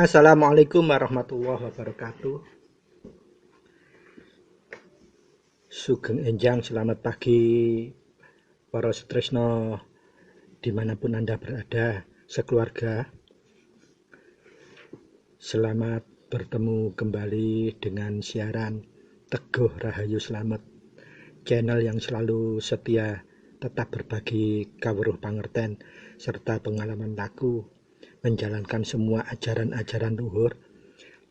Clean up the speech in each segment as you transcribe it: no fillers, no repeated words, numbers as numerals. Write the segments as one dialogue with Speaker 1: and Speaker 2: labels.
Speaker 1: Assalamualaikum warahmatullahi wabarakatuh. Sugeng Enjang, selamat pagi para sutresno dimanapun Anda berada, sekeluarga. Selamat bertemu kembali dengan siaran Teguh Rahayu Slamet, channel yang selalu setia tetap berbagi kawruh pangerten serta pengalaman laku, menjalankan semua ajaran-ajaran luhur,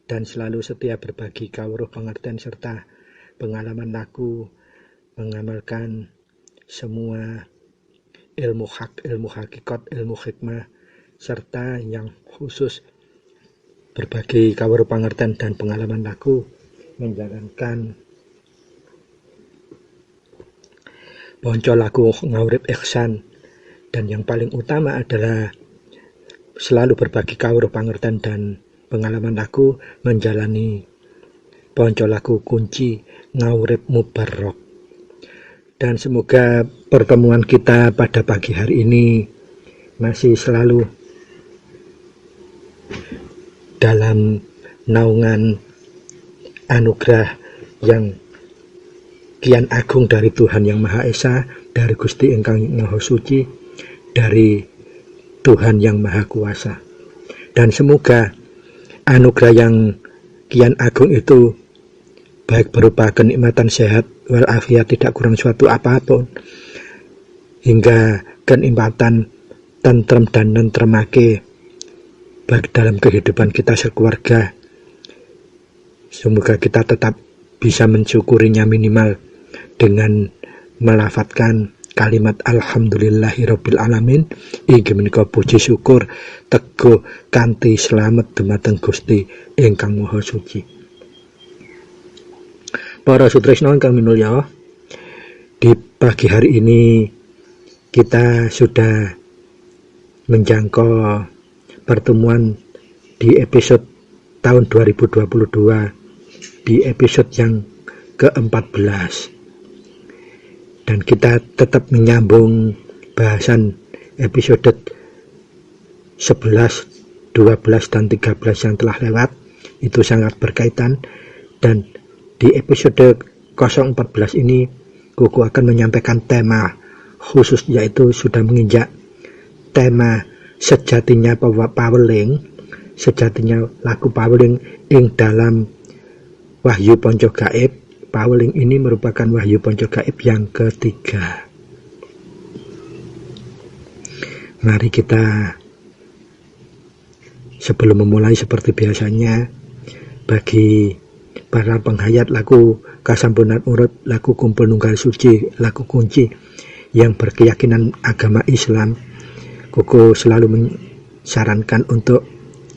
Speaker 1: dan selalu setia berbagi kawruh pangerten serta pengalaman laku, mengamalkan semua ilmu hak, ilmu hakikat, ilmu hikmah, serta yang khusus berbagi kawruh pangerten dan pengalaman laku, menjalankan ponco laku ngawurip ihsan, dan yang paling utama adalah selalu berbagi kawruh pangerten dan pengalaman laku, menjalani ponco laku kunci ngawurip mubarok. Dan semoga pertemuan kita pada pagi hari ini masih selalu dalam naungan anugerah yang kian agung dari Tuhan Yang Maha Esa, dari Gusti Ingkang Maha Suci, dari Tuhan Yang Maha Kuasa. Dan semoga anugerah yang kian agung itu baik berupa kenikmatan sehat walafiat, tidak kurang suatu apapun, hingga kenikmatan tentrem dan nentremake baik dalam kehidupan kita sekeluarga. Semoga kita tetap bisa mensyukurinya minimal dengan melafadzkan kalimat alhamdulillahirabbil alamin, inggih menika puji syukur teguh kanthi slamet dumateng Gusti Ingkang Maha Suci. Para sutresna ingkang minulya, di pagi hari ini kita sudah menjangkau pertemuan di episode tahun 2022, di episode yang ke-14, dan kita tetap menyambung bahasan episode 11, 12, dan 13 yang telah lewat. Itu sangat berkaitan, dan di episode 014 ini Kuku akan menyampaikan tema khusus, yaitu sudah menginjak tema sejatinya paweling, sejatinya laku paweling ing dalam Wahyu Ponco Gaib. Paweling ini merupakan Wahyu Ponco Gaib yang ketiga. Mari kita, sebelum memulai seperti biasanya, bagi para penghayat laku kasampunan urip, laku kumpul nunggal suci, laku kunci yang berkeyakinan agama Islam, Kuku selalu menyarankan untuk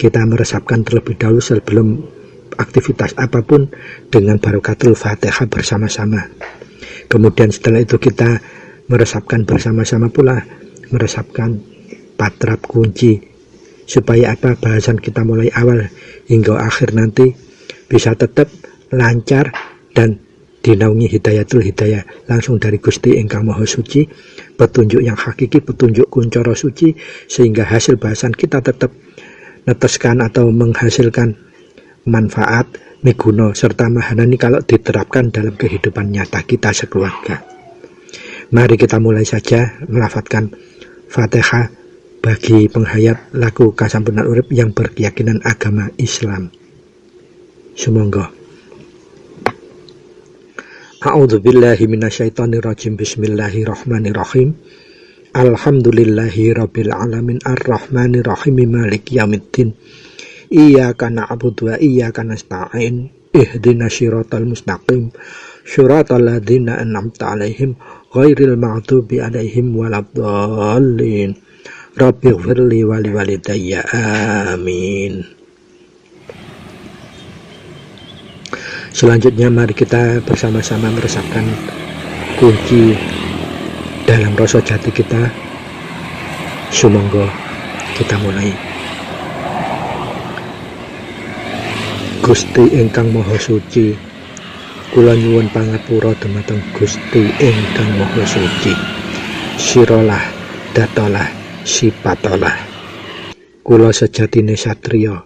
Speaker 1: kita meresapkan terlebih dahulu sebelum aktivitas apapun dengan barokatul Fatihah bersama-sama. Kemudian setelah itu kita meresapkan bersama-sama pula, meresapkan patrap kunci, supaya apa, bahasan kita mulai awal hingga akhir nanti bisa tetap lancar dan dinaungi hidayatul hidayah langsung dari Gusti Ingkang Maha Suci, petunjuk yang hakiki, petunjuk kuncoro suci, sehingga hasil bahasan kita tetap neteskan atau menghasilkan manfaat, miguno, serta mahanani kalau diterapkan dalam kehidupan nyata kita sekeluarga. Mari kita mulai saja melafadzkan Fatihah bagi penghayat laku kasampunan urip yang berkeyakinan agama Islam. Sumangga. A'udzubillahi minasyaitonirrajim. Bismillahirrahmanirrahim. Alhamdulillahirabbil alamin arrahmanirrahim maliki yaumiddin. Iyyaka na'budu wa iyyaka nasta'in. Ihdinas siratal mustaqim. Shiratal ladzina an'amta 'alaihim ghairil maghdubi 'alaihim waladdallin. Rabbighfirli wa liwalidayya. Amin. Selanjutnya mari kita bersama-sama meresapkan kunci dalam rasa jati kita. Sumangga kita mulai. Gusti Ingkang Maha Suci, kula nyuwun pangapura dumateng Gusti Ingkang Maha Suci. Sirolah datolah sipatolah. Kula sejatine satriya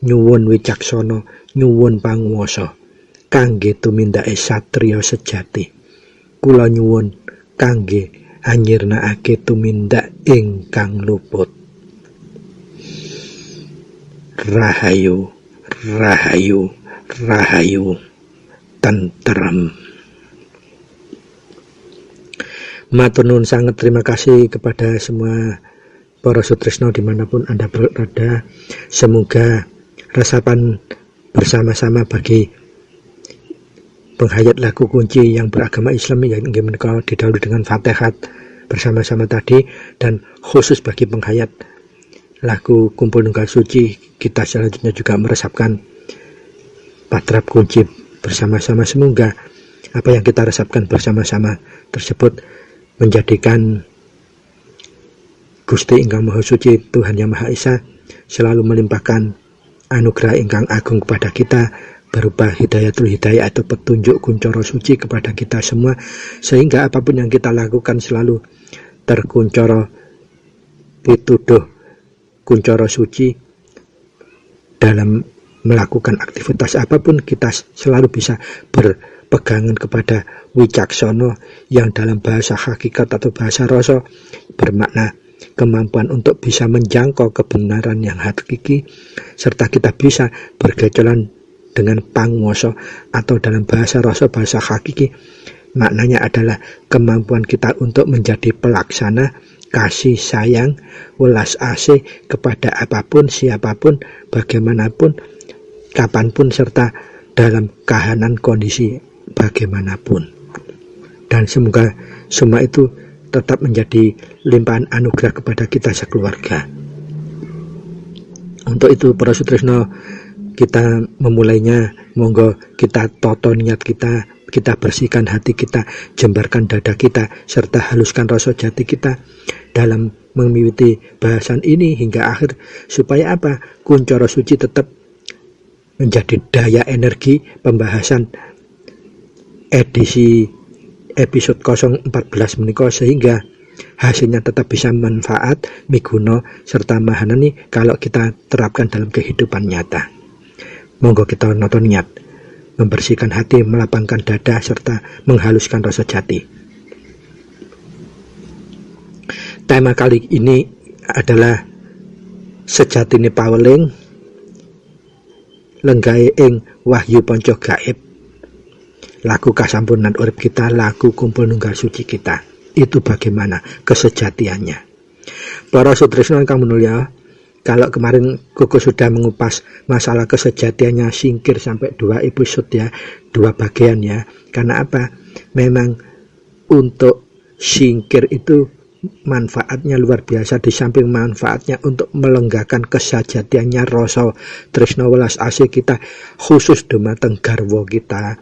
Speaker 1: nyuwun wicaksana, nyuwun panguwasa kangge tumindake satriya sejati. Kula nyuwun kangge anyirnakake tumindak ingkang luput. Rahayu, rahayu, rahayu, tentrem. Matur nuwun sangat, terima kasih kepada semua para sutresna dimanapun Anda berada. Semoga resapan bersama-sama bagi penghayat lagu kunci yang beragama Islam yang menikah didahului dengan Fatihah bersama-sama tadi, dan khusus bagi penghayat lagu Kumpul Nunggal Suci, kita selanjutnya juga meresapkan patrap kunci bersama-sama. Semoga apa yang kita resapkan bersama-sama tersebut menjadikan Gusti ingkang Maha Suci, Tuhan yang Maha Esa, selalu melimpahkan anugerah ingkang agung kepada kita berupa hidayatul hidayah atau petunjuk kuncoro suci kepada kita semua, sehingga apapun yang kita lakukan selalu terkuncoro pituduh kuncoro suci. Dalam melakukan aktivitas apapun kita selalu bisa berpegangan kepada wicaksana, yang dalam bahasa hakikat atau bahasa rasa bermakna kemampuan untuk bisa menjangkau kebenaran yang hakiki, serta kita bisa bergecolan dengan panguwasa, atau dalam bahasa rasa bahasa hakiki maknanya adalah kemampuan kita untuk menjadi pelaksana kasih sayang welas asih kepada apapun, siapapun, bagaimanapun, kapanpun, serta dalam kahanan kondisi bagaimanapun. Dan semoga semua itu tetap menjadi limpahan anugerah kepada kita sekeluarga. Untuk itu para sutresna, kita memulainya, monggo kita toto niat kita, kita bersihkan hati kita, jembarkan dada kita, serta haluskan rasa jati kita dalam memiwiti bahasan ini hingga akhir, supaya apa? Kuncoro suci tetap menjadi daya energi pembahasan edisi episode 014 menika, sehingga hasilnya tetap bisa manfaat, miguna, serta mahanani kalau kita terapkan dalam kehidupan nyata. Monggo kita noto niat, membersihkan hati, melapangkan dada, serta menghaluskan rasa jati. Tema kali ini adalah sejatine paweling lenggahe ing wahyu panca gaib, lagu kasampunan urip kita, lagu Kumpul Nunggal Suci kita. Itu bagaimana kesejatiannya. Para sutresna ingkang mulia, kalau kemarin Koko sudah mengupas masalah kesejatiannya singkir sampai 2 episode ya, 2 bagian ya. Karena apa? Memang untuk singkir itu manfaatnya luar biasa, di samping manfaatnya untuk melenggakan kesejatiannya rasa tresna welas asih kita, khusus dumateng garwa kita,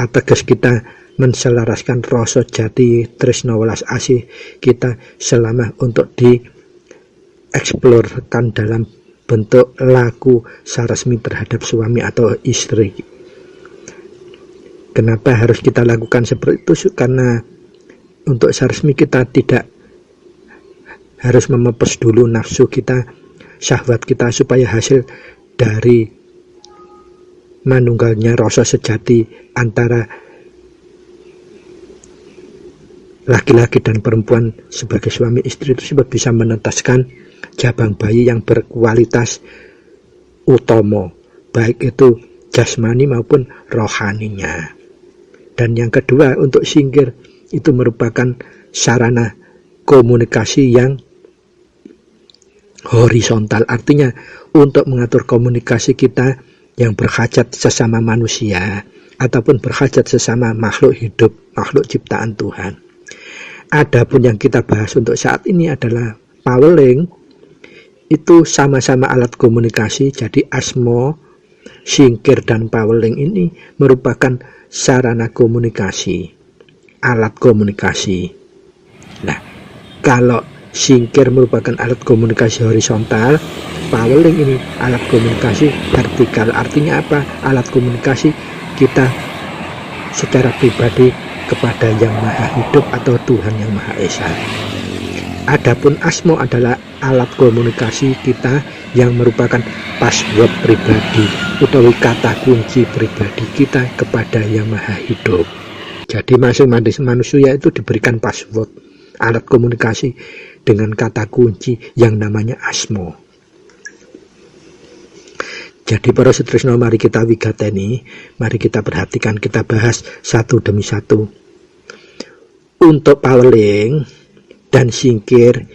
Speaker 1: ateges kita menselaraskan rasa jati tresna welas asih kita selama untuk dieksplorkan dalam bentuk laku saresmi terhadap suami atau istri. Kenapa harus kita lakukan seperti itu? Karena untuk saresmi kita tidak harus memepes dulu nafsu kita, syahwat kita, supaya hasil dari manunggalnya rasa sejati antara laki-laki dan perempuan sebagai suami istri tersebut bisa menetaskan jabang bayi yang berkualitas utama, baik itu jasmani maupun rohaninya. Dan yang kedua, untuk singkir itu merupakan sarana komunikasi yang horizontal, artinya untuk mengatur komunikasi kita yang berhajat sesama manusia ataupun berhajat sesama makhluk hidup, makhluk ciptaan Tuhan. Adapun yang kita bahas untuk saat ini adalah paweling, itu sama-sama alat komunikasi. Jadi asmo, singkir, dan paweling ini merupakan sarana komunikasi, alat komunikasi. Nah, kalau singkir merupakan alat komunikasi horizontal, paweling ini alat komunikasi vertikal. Artinya apa? Alat komunikasi kita secara pribadi kepada Yang Maha Hidup atau Tuhan Yang Maha Esa. Adapun asmo adalah alat komunikasi kita yang merupakan password pribadi utawi kata kunci pribadi kita kepada Yang Maha Hidup. Jadi masing-masing manusia itu diberikan password, alat komunikasi dengan kata kunci yang namanya asmo. Jadi para setresno, mari kita wigateni, mari kita perhatikan, kita bahas satu demi satu. Untuk Paweling dan Singkir,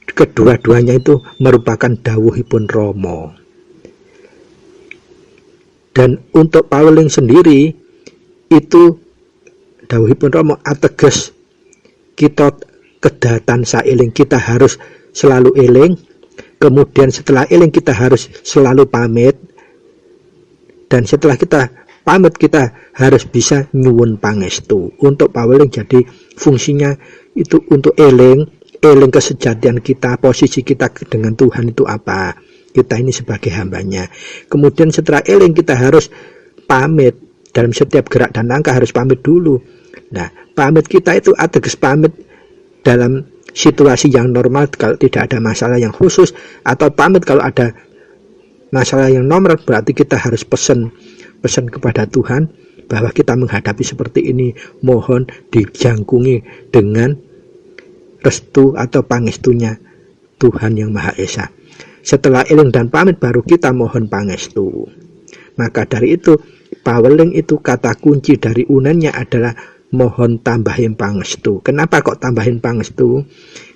Speaker 1: kedua-duanya itu merupakan dawuhipun Rama. Dan untuk Paweling sendiri itu dawuhipun Rama ateges kita kedatan saeling, kita harus selalu eling. Kemudian setelah eling kita harus selalu pamit. Dan setelah kita pamit kita harus bisa nyuwun pangestu. Untuk Paweling jadi fungsinya itu untuk eling kesejatian kita, posisi kita dengan Tuhan itu apa, kita ini sebagai hambanya. Kemudian setelah eling kita harus pamit, dalam setiap gerak dan langkah harus pamit dulu. Nah, pamit kita itu ateges pamit dalam situasi yang normal kalau tidak ada masalah yang khusus, atau pamit kalau ada masalah yang normal, berarti kita harus pesan kepada Tuhan bahwa kita menghadapi seperti ini, mohon dijangkungi dengan restu atau pangestunya Tuhan Yang Maha Esa. Setelah eling dan pamit baru kita mohon pangestu. Maka dari itu Paweling itu kata kunci dari unennya adalah mohon tambahin pangestu. Kenapa kok tambahin pangestu?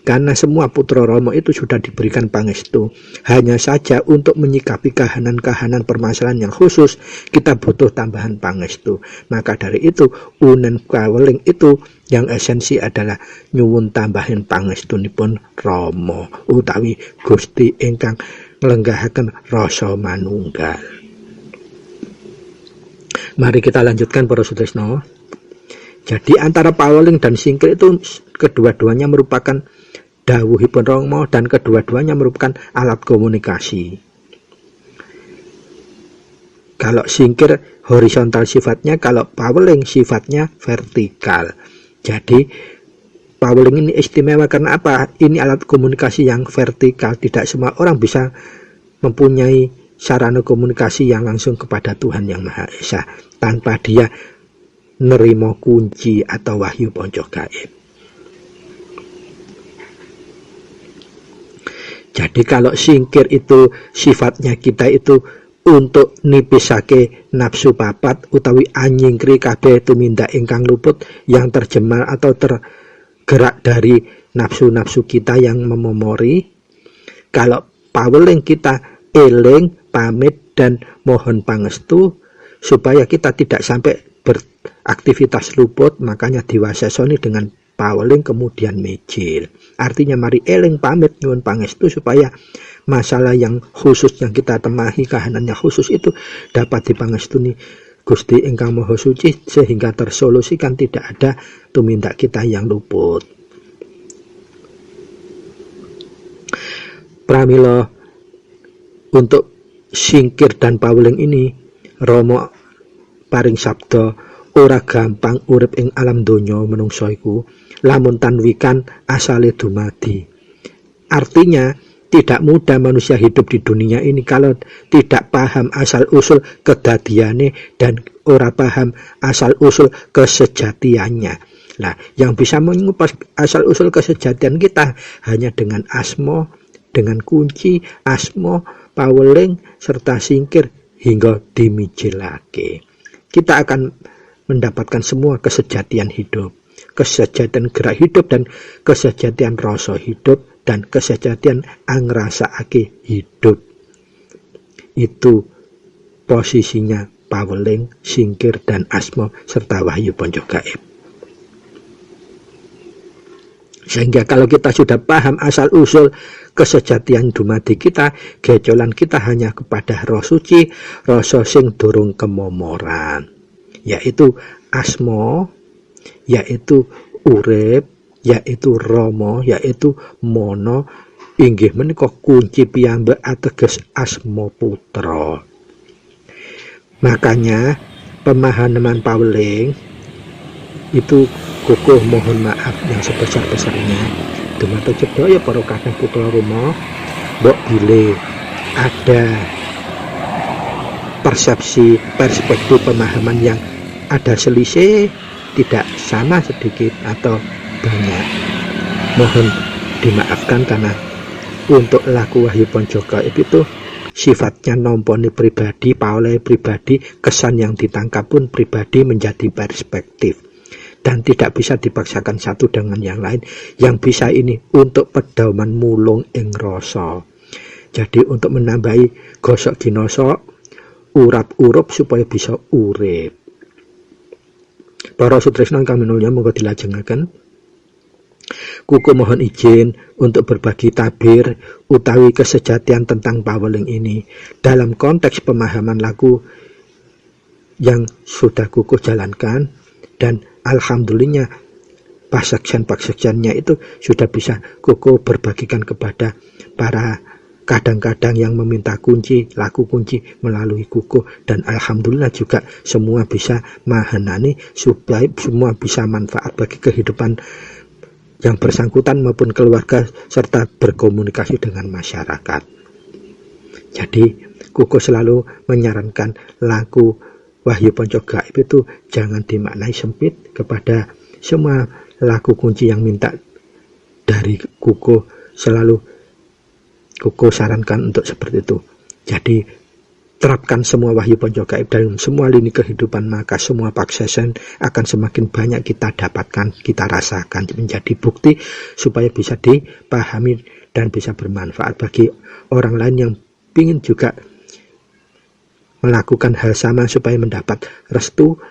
Speaker 1: Karena semua putra Rama itu sudah diberikan pangestu. Hanya saja untuk menyikapi kahanan-kahanan permasalahan yang khusus, kita butuh tambahan pangestu. Maka dari itu, unen Paweling itu yang esensi adalah nyuwun tambahin pangestunipun Rama utawi Gusti ingkang nglenggahaken rasa manunggal. Mari kita lanjutkan para sutresna. Jadi antara Paweling dan Singkir itu kedua-duanya merupakan dawuhipun Rama dan kedua-duanya merupakan alat komunikasi. Kalau Singkir horizontal sifatnya, kalau Paweling sifatnya vertikal. Jadi Paweling ini istimewa karena apa? Ini alat komunikasi yang vertikal. Tidak semua orang bisa mempunyai sarana komunikasi yang langsung kepada Tuhan Yang Maha Esa tanpa dia nerimo kunci atau wahyu pojok gaib. Jadi kalau Singkir itu sifatnya kita itu untuk nipisake nafsu papat utawi anyingkri kabeh tumindak ingkang luput yang terjemar atau tergerak dari nafsu-nafsu kita yang memomori. Kalau Paweling kita eling, pamit dan mohon pangestu supaya kita tidak sampai beraktivitas luput, makanya diwasesoni dengan Paweling kemudian mijil. Artinya mari eling pamit nyuwun pangestu supaya masalah yang khusus yang kita temahi, kahanan yang khusus itu dapat dipangestuni Gusti ingkang Maha Suci sehingga tersolusikan, tidak ada tumindak kita yang luput. Pramila untuk Singkir dan Paweling ini Rama paring sabda ora gampang urip ing alam donya menungsa iku lamun tanwikan asale dumadi. Artinya tidak mudah manusia hidup di dunia ini kalau tidak paham asal usul kedadiane dan ora paham asal usul kesejatiannya. Nah, yang bisa mengupas asal usul kesejatian kita hanya dengan asmo, dengan kunci asmo, Paweling serta Singkir hingga dimijilake. Kita akan mendapatkan semua kesejatian hidup, kesejatian gerak hidup dan kesejatian rasa hidup dan kesejatian angrasaake hidup. Itu posisinya Paweling, Singkir dan asmo serta wahyu pojok gaib. Sehingga kalau kita sudah paham asal usul kesejatian dumadi kita, gecolan kita hanya kepada roh suci, rasa sing durung kemomoran, yaitu asmo, yaitu urip, yaitu Rama, yaitu mono, inggih menika kunci piyambak ateges asmo putra. Makanya pemahaman Paweling itu kukuh mohon maaf yang sebesar-besarnya dumateng sedaya para kakang putra Rama, mbok bile ada persepsi, perspektif, pemahaman yang ada selisih, tidak sama sedikit atau banyak, mohon dimaafkan karena untuk laku Wahyu Panca Gaib itu sifatnya nomponi pribadi, paulai pribadi, kesan yang ditangkap pun pribadi menjadi perspektif dan tidak bisa dipaksakan satu dengan yang lain. Yang bisa ini untuk pedoman mulung ing rasa. Jadi untuk menambahi gosok ginosok, urap-urup supaya bisa urip. Para sutresna ingkang minulya monggo dilajengaken. Kuku mohon izin untuk berbagi tabir utawi kesejatian tentang paweling ini dalam konteks pemahaman laku yang sudah kuku jalankan, dan alhamdulillahnya pasaksian-pasaksiannya itu sudah bisa kuku berbagikan kepada para kadang-kadang yang meminta kunci, laku kunci melalui kuku, dan alhamdulillah juga semua bisa mahanani supaya semua bisa manfaat bagi kehidupan yang bersangkutan maupun keluarga serta berkomunikasi dengan masyarakat. Jadi kuku selalu menyarankan laku Wahyu Panca Gaib itu jangan dimaknai sempit kepada semua laku kunci yang minta dari kuku, selalu kuku sarankan untuk seperti itu. Jadi terapkan semua Wahyu Panca Gaib dalam semua lini kehidupan, maka semua paksesen akan semakin banyak kita dapatkan, kita rasakan, menjadi bukti supaya bisa dipahami dan bisa bermanfaat bagi orang lain yang ingin juga melakukan hal sama supaya mendapat restu,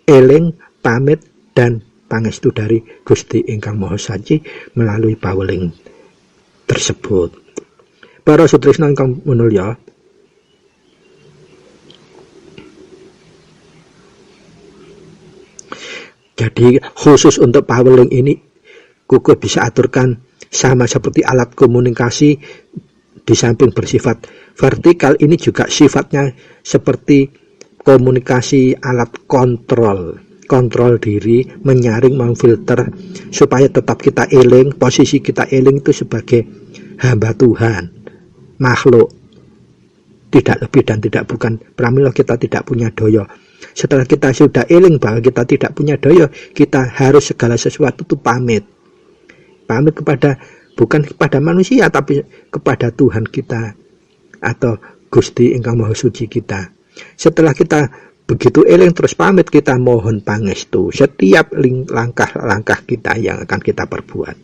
Speaker 1: eling, pamit, dan pangestu dari Gusti Ingkang Maha Saci melalui paweling tersebut. Para sutresna ingkang minulya, jadi khusus untuk paweling ini kuku bisa aturkan sama seperti alat komunikasi. Di samping bersifat vertikal, ini juga sifatnya seperti komunikasi alat kontrol diri, menyaring, memfilter supaya tetap kita eling. Posisi kita eling itu sebagai hamba Tuhan, makhluk, tidak lebih dan tidak bukan. Pramila kita tidak punya daya. Setelah kita sudah eling bahwa kita tidak punya daya, kita harus segala sesuatu itu pamit kepada, bukan kepada manusia, tapi kepada Tuhan kita atau Gusti Ingkang Maha Suci kita. Setelah kita begitu eling terus pamit, kita mohon pangestu setiap langkah-langkah kita yang akan kita perbuat,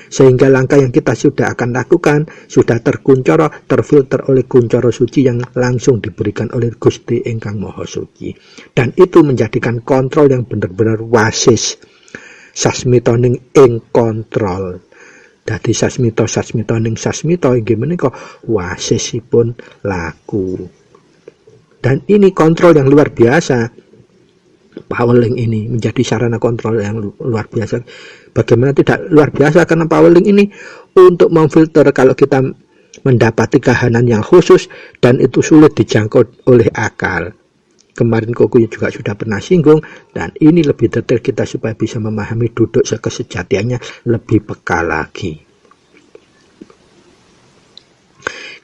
Speaker 1: sehingga langkah yang kita sudah akan lakukan sudah terkuncoro, terfilter oleh kuncoro suci yang langsung diberikan oleh Gusti Ingkang Maha Suci, dan itu menjadikan kontrol yang benar-benar wasis, sasmitoning ing kontrol. Dadi sasmitoning sasmito inggih menika wasisipun laku. Dan ini kontrol yang luar biasa. Paweling ini menjadi sarana kontrol yang luar biasa. Bagaimana tidak luar biasa, karena paweling ini untuk memfilter kalau kita mendapati kahanan yang khusus dan itu sulit dijangkau oleh akal. Kemarin Koku juga sudah pernah singgung, dan ini lebih detail kita supaya bisa memahami duduk kesejatiannya lebih peka lagi.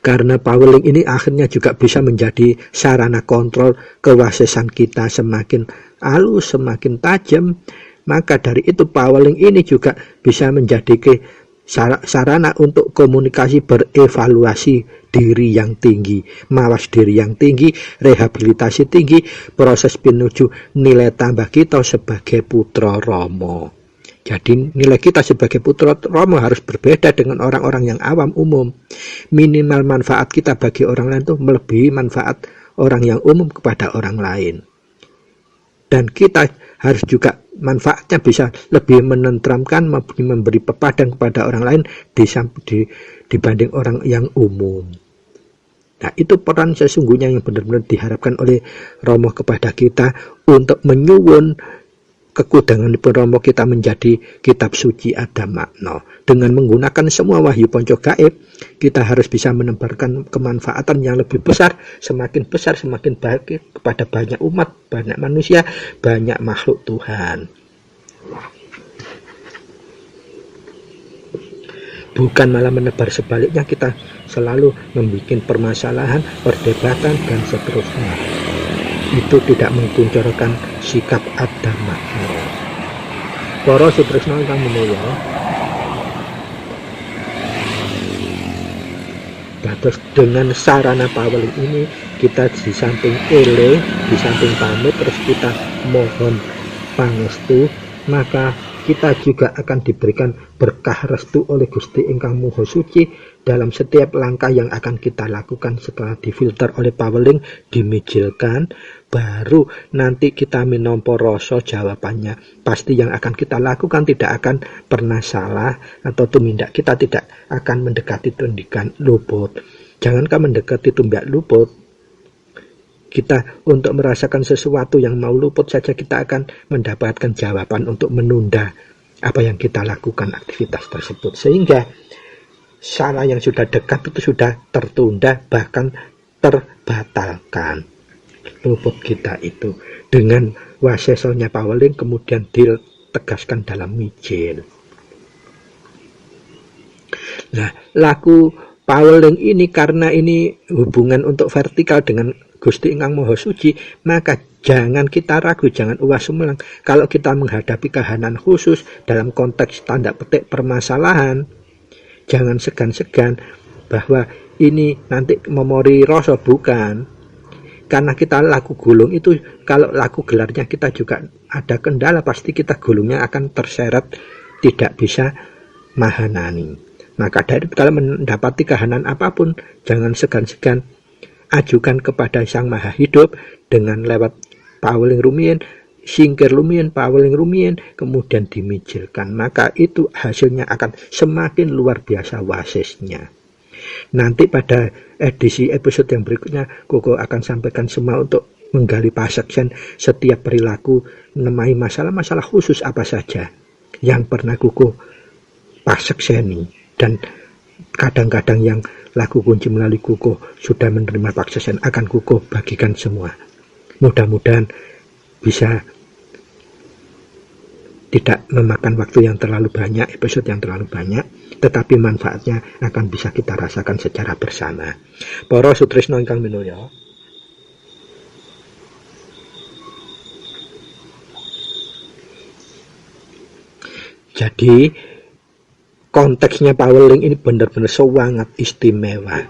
Speaker 1: Karena paweling ini akhirnya juga bisa menjadi sarana kontrol kewasisan kita semakin halus, semakin tajam. Maka dari itu paweling ini juga bisa menjadi sarana untuk komunikasi, berevaluasi diri yang tinggi, mawas diri yang tinggi, rehabilitasi tinggi, proses menuju nilai tambah kita sebagai putra Rama. Jadi nilai kita sebagai putra Rama harus berbeda dengan orang-orang yang awam umum. Minimal manfaat kita bagi orang lain itu melebihi manfaat orang yang umum kepada orang lain. Dan kita harus juga manfaatnya bisa lebih menenteramkan, memberi pepadan kepada orang lain dibanding orang yang umum. Nah, itu peran sesungguhnya yang benar-benar diharapkan oleh Rama kepada kita untuk menyuwun kekudangan Rama kita menjadi kitab suci ada makna. Dengan menggunakan semua Wahyu Panca Gaib, kita harus bisa menebarkan kemanfaatan yang lebih besar, semakin baik kepada banyak umat, banyak manusia, banyak makhluk Tuhan. bukan malah menebar sebaliknya, kita selalu membuat permasalahan, perdebatan, dan seterusnya. Itu tidak mengkuncorkan sikap adab makmur. Para sutresna ingkang minulya, terus dengan sarana paweling ini kita di samping eleh, di samping pamit, terus kita mohon pangestu, maka kita juga akan diberikan berkah restu oleh Gusti Ingkang Maha Suci dalam setiap langkah yang akan kita lakukan. Setelah difilter oleh paweling, dimijilkan, baru nanti kita minompo rasa jawabannya. Pasti yang akan kita lakukan tidak akan pernah salah, atau tumindak kita tidak akan mendekati tundikan luput. Jangankan mendekati tumbak luput, kita untuk merasakan sesuatu yang mau luput saja kita akan mendapatkan jawaban untuk menunda apa yang kita lakukan, aktivitas tersebut. Sehingga salah yang sudah dekat itu sudah tertunda, bahkan terbatalkan. Luput kita itu dengan wasesonya paweling kemudian ditegaskan dalam mijil. Nah, laku paweling ini karena ini hubungan untuk vertikal dengan Gusti Ingkang Maha Suci, maka jangan kita ragu, jangan uas sumelang. Kalau kita menghadapi kahanan khusus dalam konteks tanda petik permasalahan, jangan segan-segan bahwa ini nanti memori rasa, bukan. Karena kita laku gulung itu, kalau laku gelarnya kita juga ada kendala, pasti kita gulungnya akan terseret, tidak bisa mahanani. Maka dari dalam mendapati kahanan apapun, jangan segan-segan ajukan kepada Sang Maha Hidup dengan lewat paweling rumiyin, singkir lumiyin, paweling rumiyin, kemudian dimijilkan. Maka itu hasilnya akan semakin luar biasa wasesnya. Nanti pada edisi episode yang berikutnya, Koko akan sampaikan semua untuk menggali paseksen setiap perilaku, mengenai masalah-masalah khusus apa saja yang pernah Koko pasekseni, dan kadang-kadang yang laku kunci melalui Koko sudah menerima paseksen akan Koko bagikan semua. Mudah-mudahan bisa tidak memakan waktu yang terlalu banyak, episode yang terlalu banyak, tetapi manfaatnya akan bisa kita rasakan secara bersama. Para sutresna ingkang minulya, jadi konteksnya paweling ini benar-benar sangat istimewa.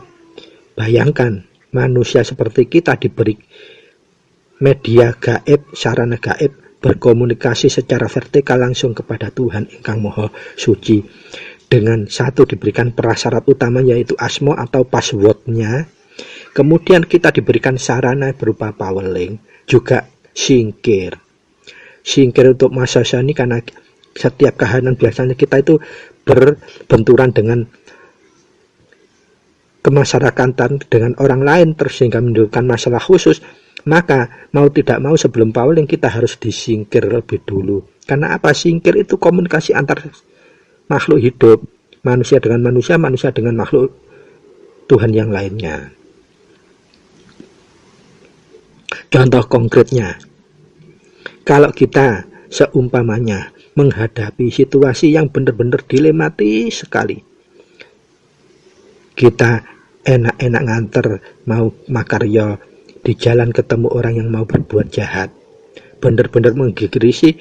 Speaker 1: Bayangkan manusia seperti kita diberi media gaib, sarana gaib, berkomunikasi secara vertikal langsung kepada Tuhan Ingkang Maha Suci. Dengan satu diberikan prasyarat utama yaitu asma atau passwordnya. Kemudian kita diberikan sarana berupa paweling, juga singkir. Singkir untuk masa sani, karena setiap kahanan biasanya kita itu berbenturan dengan kemasyarakatan dengan orang lain, terus sehingga menimbulkan masalah khusus. Maka mau tidak mau sebelum paweling kita harus disingkir lebih dulu. Karena apa? Singkir itu komunikasi antar makhluk hidup, manusia dengan manusia, manusia dengan makhluk Tuhan yang lainnya. Contoh konkretnya, kalau kita seumpamanya menghadapi situasi yang benar-benar dilematis sekali, kita enak-enak nganter mau makarya, di jalan ketemu orang yang mau berbuat jahat, benar-benar menggigirisi,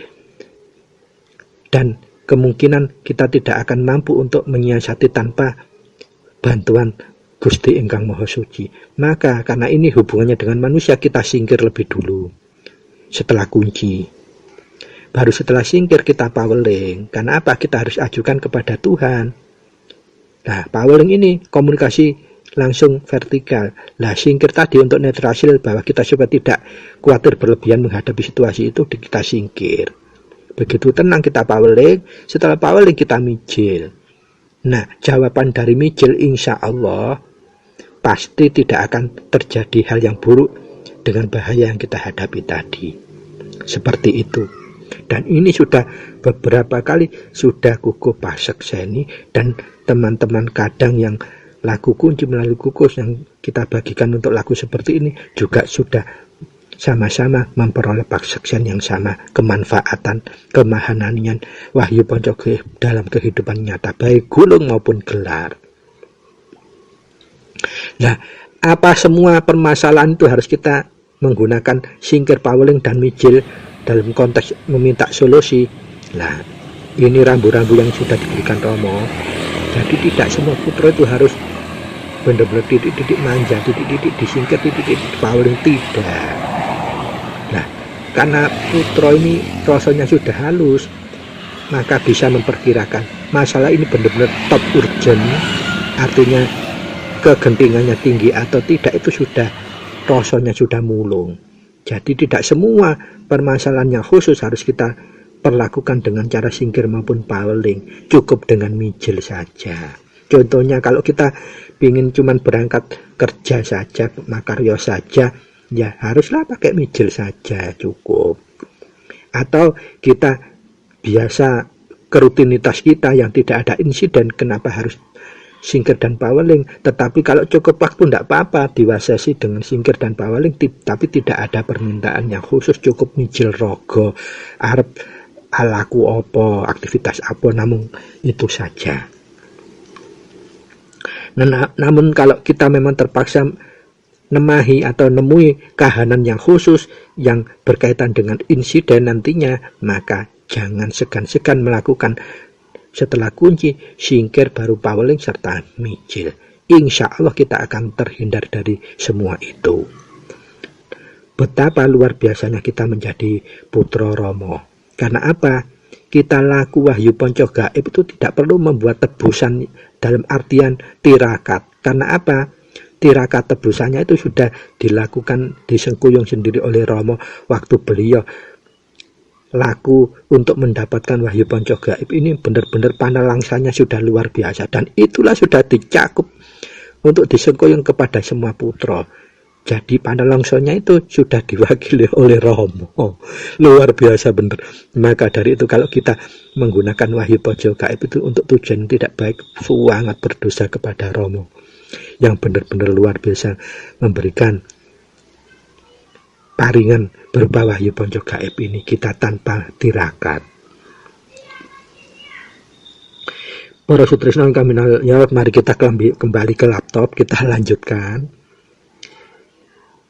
Speaker 1: dan kemungkinan kita tidak akan mampu untuk menyiasati tanpa bantuan Gusti Ingkang Maha Suci. Maka karena ini hubungannya dengan manusia, kita singkir lebih dulu setelah kunci. Baru setelah singkir kita paweling. Karena apa? Kita harus ajukan kepada Tuhan. Nah, paweling ini komunikasi langsung vertikal. Lah, singkir tadi untuk netrasil bahwa kita supaya tidak khawatir berlebihan menghadapi situasi itu, kita singkir. Begitu tenang kita paweling, setelah paweling kita mijil. Nah, jawaban dari mijil insya Allah pasti tidak akan terjadi hal yang buruk dengan bahaya yang kita hadapi tadi. Seperti itu. Dan ini sudah beberapa kali sudah Koko pasekseni, dan teman-teman kadang yang laku kunci melalui kukus yang kita bagikan untuk laku seperti ini juga sudah sama-sama memperoleh persaksian yang sama, kemanfaatan, kemahananian Wahyu Panca Gaib dalam kehidupan nyata, baik gulung maupun gelar. Nah, apa semua permasalahan itu harus kita menggunakan singkir, paweling, dan mijil dalam konteks meminta solusi? Nah, ini rambu-rambu yang sudah diberikan Romo. Jadi tidak semua putra itu harus benar-benar titik-titik manja, titik-titik disingkir, titik-titik paweling, tidak. Nah, karena putra ini rasanya sudah halus, maka bisa memperkirakan masalah ini benar-benar top urgent, artinya kegentingannya tinggi atau tidak, itu sudah rasanya sudah mulung. Jadi tidak semua permasalahan yang khusus harus kita perlakukan dengan cara singkir maupun paweling, cukup dengan mijil saja. Contohnya kalau kita ingin cuman berangkat kerja saja, makarya saja, ya haruslah pakai mijil saja, cukup. Atau kita biasa kerutinitas kita yang tidak ada insiden, kenapa harus singkir dan paweling? Tetapi kalau cukup waktu tidak apa-apa, diwasasi dengan singkir dan paweling, tapi tidak ada permintaan yang khusus, cukup mijil rogo, arep alaku opo, aktivitas apa, namun itu saja. Namun kalau kita memang terpaksa nemahi atau nemui kahanan yang khusus yang berkaitan dengan insiden nantinya, maka jangan segan-segan melakukan setelah kunci singkir baru paweling serta mijil. Insya Allah kita akan terhindar dari semua itu. Betapa luar biasanya kita menjadi putra Romo. Karena apa? Kita laku Wahyu Panca Gaib itu tidak perlu membuat tebusan dalam artian tirakat. Karena apa? Tirakat tebusannya itu sudah dilakukan disengkuyung sendiri oleh Romo waktu beliau laku untuk mendapatkan Wahyu Panca Gaib ini. Benar-benar panalangsanya sudah luar biasa, dan itulah sudah dicakup untuk disengkuyung kepada semua putra. Jadi panalangsanya itu sudah diwakili oleh Romo. Luar biasa benar. Maka dari itu kalau kita menggunakan Wahyu Panca Gaib itu untuk tujuan tidak baik, sangat berdosa kepada Romo yang benar-benar luar biasa memberikan paringan berupa Wahyu Panca Gaib ini kita tanpa tirakat. Para sutrisno kami ya, mari kita kembali ke laptop, kita lanjutkan.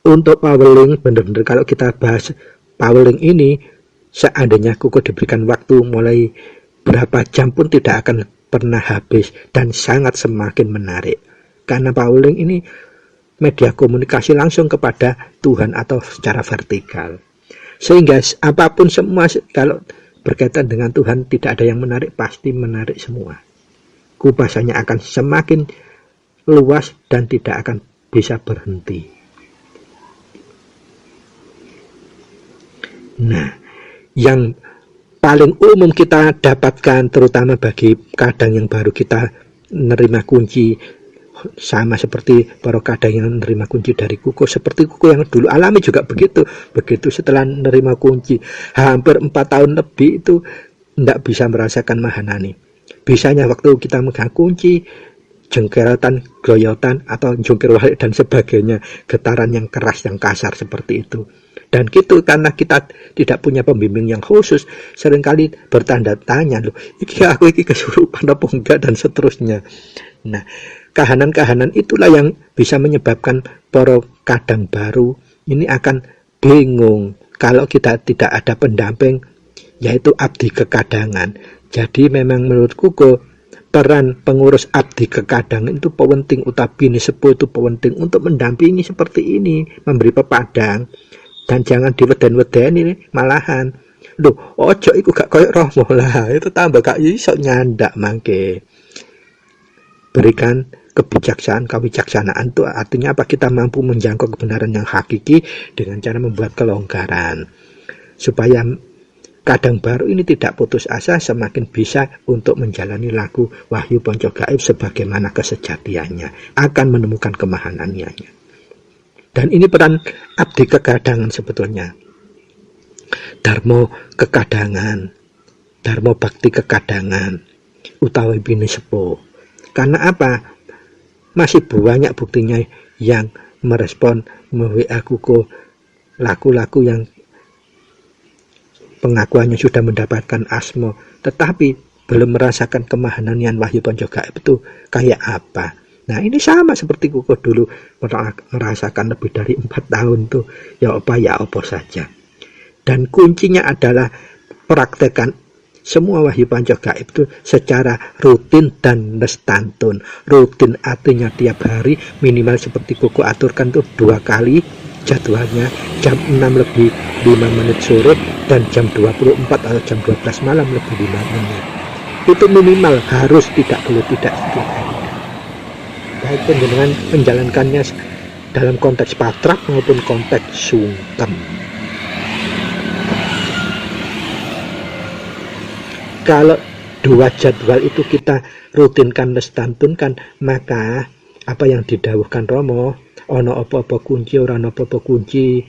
Speaker 1: Untuk paweling, benar-benar kalau kita bahas paweling ini, seandainya kuku diberikan waktu mulai berapa jam pun tidak akan pernah habis dan sangat semakin menarik. Karena paweling ini media komunikasi langsung kepada Tuhan atau secara vertikal. Sehingga apapun semua kalau berkaitan dengan Tuhan tidak ada yang menarik, pasti menarik semua. Kupasannya akan semakin luas dan tidak akan bisa berhenti. Nah, yang paling umum kita dapatkan terutama bagi kadang yang baru kita menerima kunci, sama seperti para kadang yang menerima kunci dari kuku, seperti kuku yang dulu alami juga begitu setelah menerima kunci hampir 4 tahun lebih itu tidak bisa merasakan mahanani. Bisanya waktu kita megang kunci, jengkerotan, gloyotan atau jungkir balik dan sebagainya, getaran yang keras, yang kasar seperti itu. Dan gitu, karena kita tidak punya pembimbing yang khusus, seringkali bertanda tanya, loh, aku iki kesurupan apa enggak, dan seterusnya. Nah, kahanan-kahanan itulah yang bisa menyebabkan para kadang baru ini akan bingung kalau kita tidak ada pendamping, yaitu abdi kekadangan. Jadi memang menurutku peran pengurus abdi kekadangan itu penting, utapi ini sepuh itu penting untuk mendampingi seperti ini, memberi pepadang. Dan jangan diweden-weden malahan. Loh, ojo iku gak koyo Romo lah, itu tambah gak iso nyandak mangke. Berikan kewicaksanaan itu artinya apa? Kita mampu menjangkau kebenaran yang hakiki dengan cara membuat kelonggaran. Supaya kadang baru ini tidak putus asa, semakin bisa untuk menjalani laku Wahyu Panca Gaib sebagaimana kesejatiannya, akan menemukan kemahanannya. Dan ini peran abdi kekadangan sebetulnya. Darmo kekadangan, darmo bakti kekadangan, utawi bini sepuh. Karena apa? Masih banyak buktinya yang merespon WA kuku laku-laku yang pengakuannya sudah mendapatkan asma, tetapi belum merasakan kemahananian wahyu panca gaib itu kayak apa. Nah ini sama seperti Koko dulu merasakan lebih dari 4 tahun tuh ya apa saja. Dan kuncinya adalah praktekkan semua wahyu panca gaib itu secara rutin dan nestantun. Rutin artinya tiap hari minimal seperti Koko aturkan tuh 2 kali jadwalnya, jam 6:05 sore dan jam 24 atau jam 12 malam lebih 5 menit. Itu minimal, harus, tidak boleh tidak setiap hari. Baik dengan menjalankannya dalam konteks patrak maupun konteks sungkem. Kalau 2 jadwal itu kita rutinkan, lestantunkan, maka apa yang didhawuhkan Rama, ono apa-apa kunci, ora ono apa-apa kunci,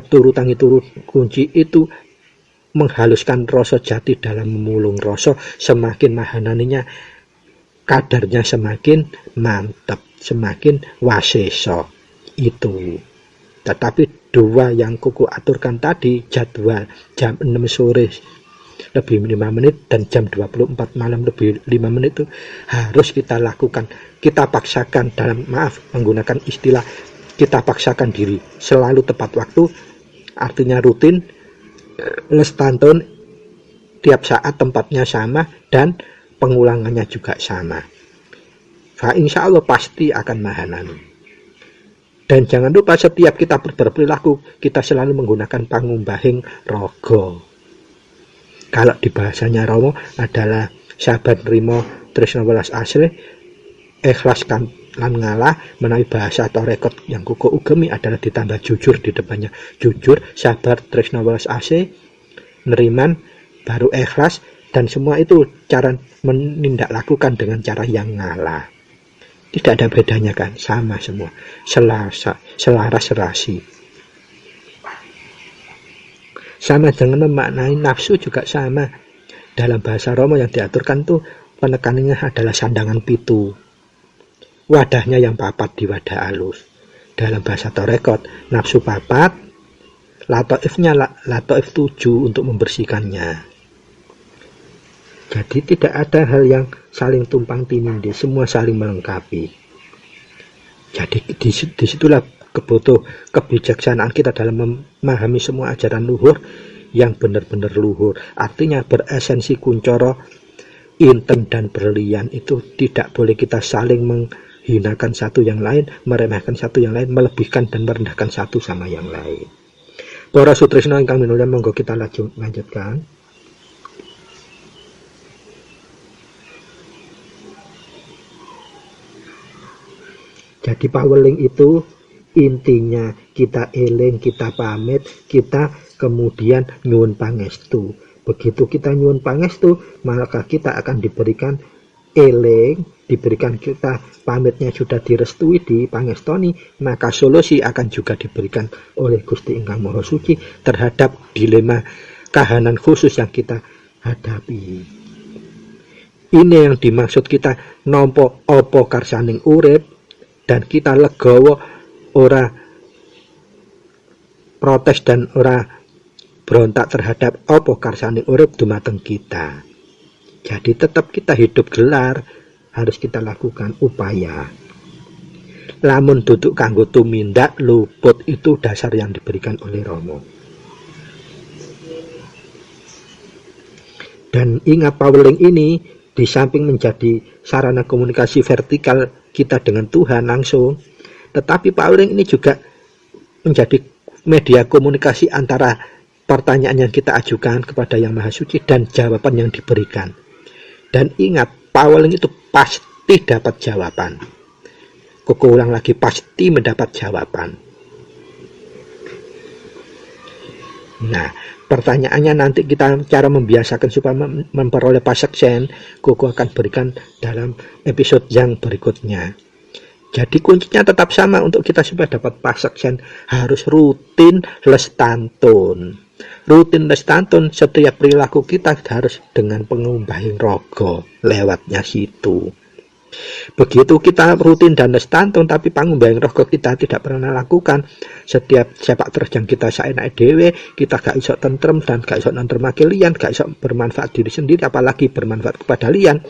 Speaker 1: turu tangi turu kunci, itu menghaluskan rasa jati dalam memulung rasa. Semakin mahananinya, kadarnya semakin mantap, semakin wasesa itu. Tetapi 2 yang Koko aturkan tadi, jadwal jam 6 sore lebih 5 menit dan jam 24 malam lebih 5 menit itu harus kita lakukan. Kita paksakan, menggunakan istilah kita paksakan diri selalu tepat waktu, artinya rutin, lestantun, tiap saat tempatnya sama dan pengulangannya juga sama. Insya Allah pasti akan mahanani. Dan jangan lupa setiap kita berperilaku kita selalu menggunakan pangumbahing rogo. Kalau di bahasanya Romo adalah sahabat rimo tresna welas asli, ikhlas kan lan ngalah. Menawi bahasa atau rekod yang Koko ugemi adalah ditambah jujur di depannya. Jujur, sabar, tresna welas asli, neriman, baru ikhlas, dan semua itu cara menindaklanjukan dengan cara yang ngalah. Tidak ada bedanya kan, sama semua, selaras serasi. Sama dengan memaknai nafsu juga sama. Dalam bahasa Romo yang diaturkan tuh penekanannya adalah sandangan pitu. Wadahnya yang papat di wadah alus. Dalam bahasa Torekot, nafsu papat, latoifnya latoif 7 untuk membersihkannya. Jadi tidak ada hal yang saling tumpang tindih, semua saling melengkapi. Jadi disitulah kebijaksanaan kita dalam memahami semua ajaran luhur yang benar-benar luhur. Artinya beresensi kuncoro, inten dan berlian. Itu tidak boleh kita saling menghinakan satu yang lain, meremehkan satu yang lain, melebihkan dan merendahkan satu sama yang lain. Para sutresna ingkang minulya, monggo kita lanjutkan. Jadi paweling itu intinya kita eling, kita pamit, kita kemudian nyuwun pangestu. Begitu kita nyuwun pangestu, maka kita akan diberikan eling, diberikan kita pamitnya sudah direstui di pangestoni, maka solusi akan juga diberikan oleh Gusti Ingkang Maha Suci terhadap dilema kahanan khusus yang kita hadapi. Ini yang dimaksud kita nampa apa karsaning urip dan kita legawa, ora protes dan ora berontak terhadap apa karsane urip dumateng kita. Jadi tetap kita hidup gelar, harus kita lakukan upaya. Lamun duduk kanggo tumindak luput, itu dasar yang diberikan oleh Romo. Dan ingat paweling ini di samping menjadi sarana komunikasi vertikal kita dengan Tuhan langsung, tetapi paweling ini juga menjadi media komunikasi antara pertanyaan yang kita ajukan kepada Yang Maha Suci dan jawaban yang diberikan. Dan ingat, paweling itu pasti dapat jawaban. Koko ulang lagi, pasti mendapat jawaban. Nah, pertanyaannya nanti kita cara membiasakan supaya memperoleh paseksen, Koko akan berikan dalam episode yang berikutnya. Jadi kuncinya tetap sama untuk kita supaya dapat paseksen, harus rutin lestantun. Rutin lestantun, setiap perilaku kita harus dengan pengumbahing rogo lewatnya situ. Begitu kita rutin dan lestantun tapi pangumbayang roh kita tidak pernah lakukan. Setiap sepak terjang kita saenak dhewe, kita gak iso tentrem dan gak iso nentremake liyan, gak iso bermanfaat diri sendiri apalagi bermanfaat kepada liyan.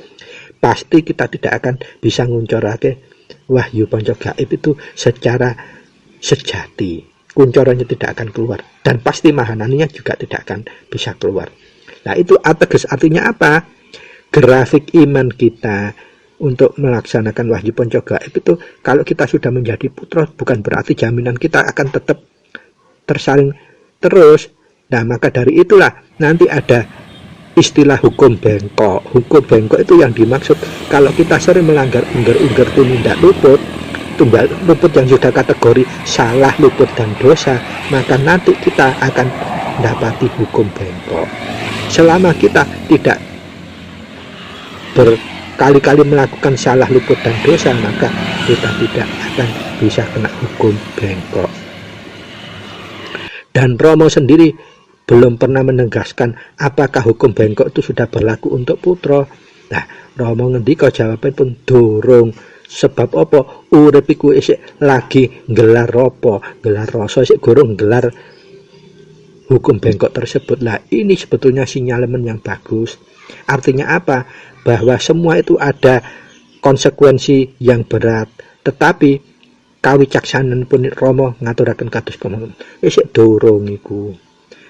Speaker 1: Pasti kita tidak akan bisa nguncorake wahyu panca gaib itu secara sejati. Kuncorannya tidak akan keluar dan pasti mahanannya juga tidak akan bisa keluar. Nah, itu ateges artinya apa? Grafik iman kita untuk melaksanakan wahyu panca gaib itu, kalau kita sudah menjadi putra, bukan berarti jaminan kita akan tetap tersaring terus. Nah, maka dari itulah nanti ada istilah hukum bengkok. Hukum bengkok itu yang dimaksud kalau kita sering melanggar ungger-ungger tumindak luput yang sudah kategori salah, luput, dan dosa, maka nanti kita akan mendapati hukum bengkok. Selama kita tidak berkali-kali melakukan salah, luput, dan dosa, maka kita tidak akan bisa kena hukum bengkok. Dan Romo sendiri belum pernah menegaskan apakah hukum bengkok itu sudah berlaku untuk putra. Nah, Romo ngendika jawaban pun durung. Sebab apa? Urip iku isih lagi gelar apa? Gelar rasa, isih gorong gelar hukum bengkok tersebut. Lah, ini sebetulnya sinyalemen yang bagus. Artinya apa? Bahwa semua itu ada konsekuensi yang berat. Tetapi kawicaksanan pun Romo ngaturaken kados kemawon. Isih durung iku.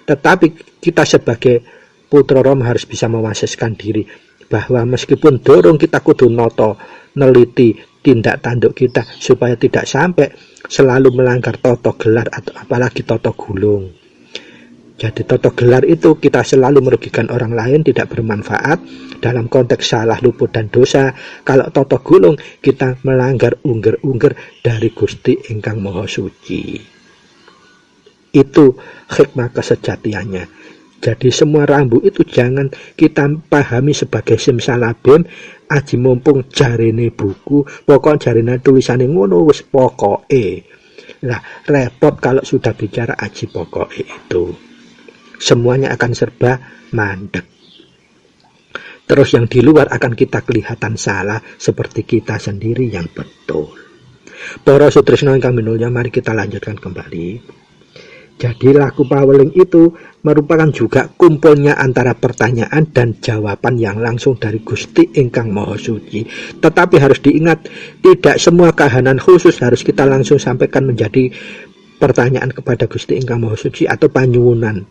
Speaker 1: Tetapi kita sebagai putra Romo harus bisa mewaseskan diri bahwa meskipun dorong kita kudu noto, neliti tindak tanduk kita supaya tidak sampai selalu melanggar toto gelar atau apalagi toto gulung. Jadi toto gelar itu kita selalu merugikan orang lain, tidak bermanfaat dalam konteks salah, luput, dan dosa. Kalau toto gulung kita melanggar ungger-ungger dari Gusti ingkang Maha Suci. Itu hikmah kesejatiannya. Jadi semua rambu itu jangan kita pahami sebagai simsalabim, aji mumpung jarene buku, pokok jarene tulisane ngono wis pokoke. Lah repot kalau sudah bicara aji pokoke itu. Semuanya akan serba mandek. Terus yang di luar akan kita kelihatan salah seperti kita sendiri yang betul. Para sutresna ingkang minulya, mari kita lanjutkan kembali. Jadi laku paweling itu merupakan juga kumpulnya antara pertanyaan dan jawaban yang langsung dari Gusti ingkang Maha Suci. Tetapi harus diingat, tidak semua kahanan khusus harus kita langsung sampaikan menjadi pertanyaan kepada Gusti ingkang Maha Suci atau panyuwunan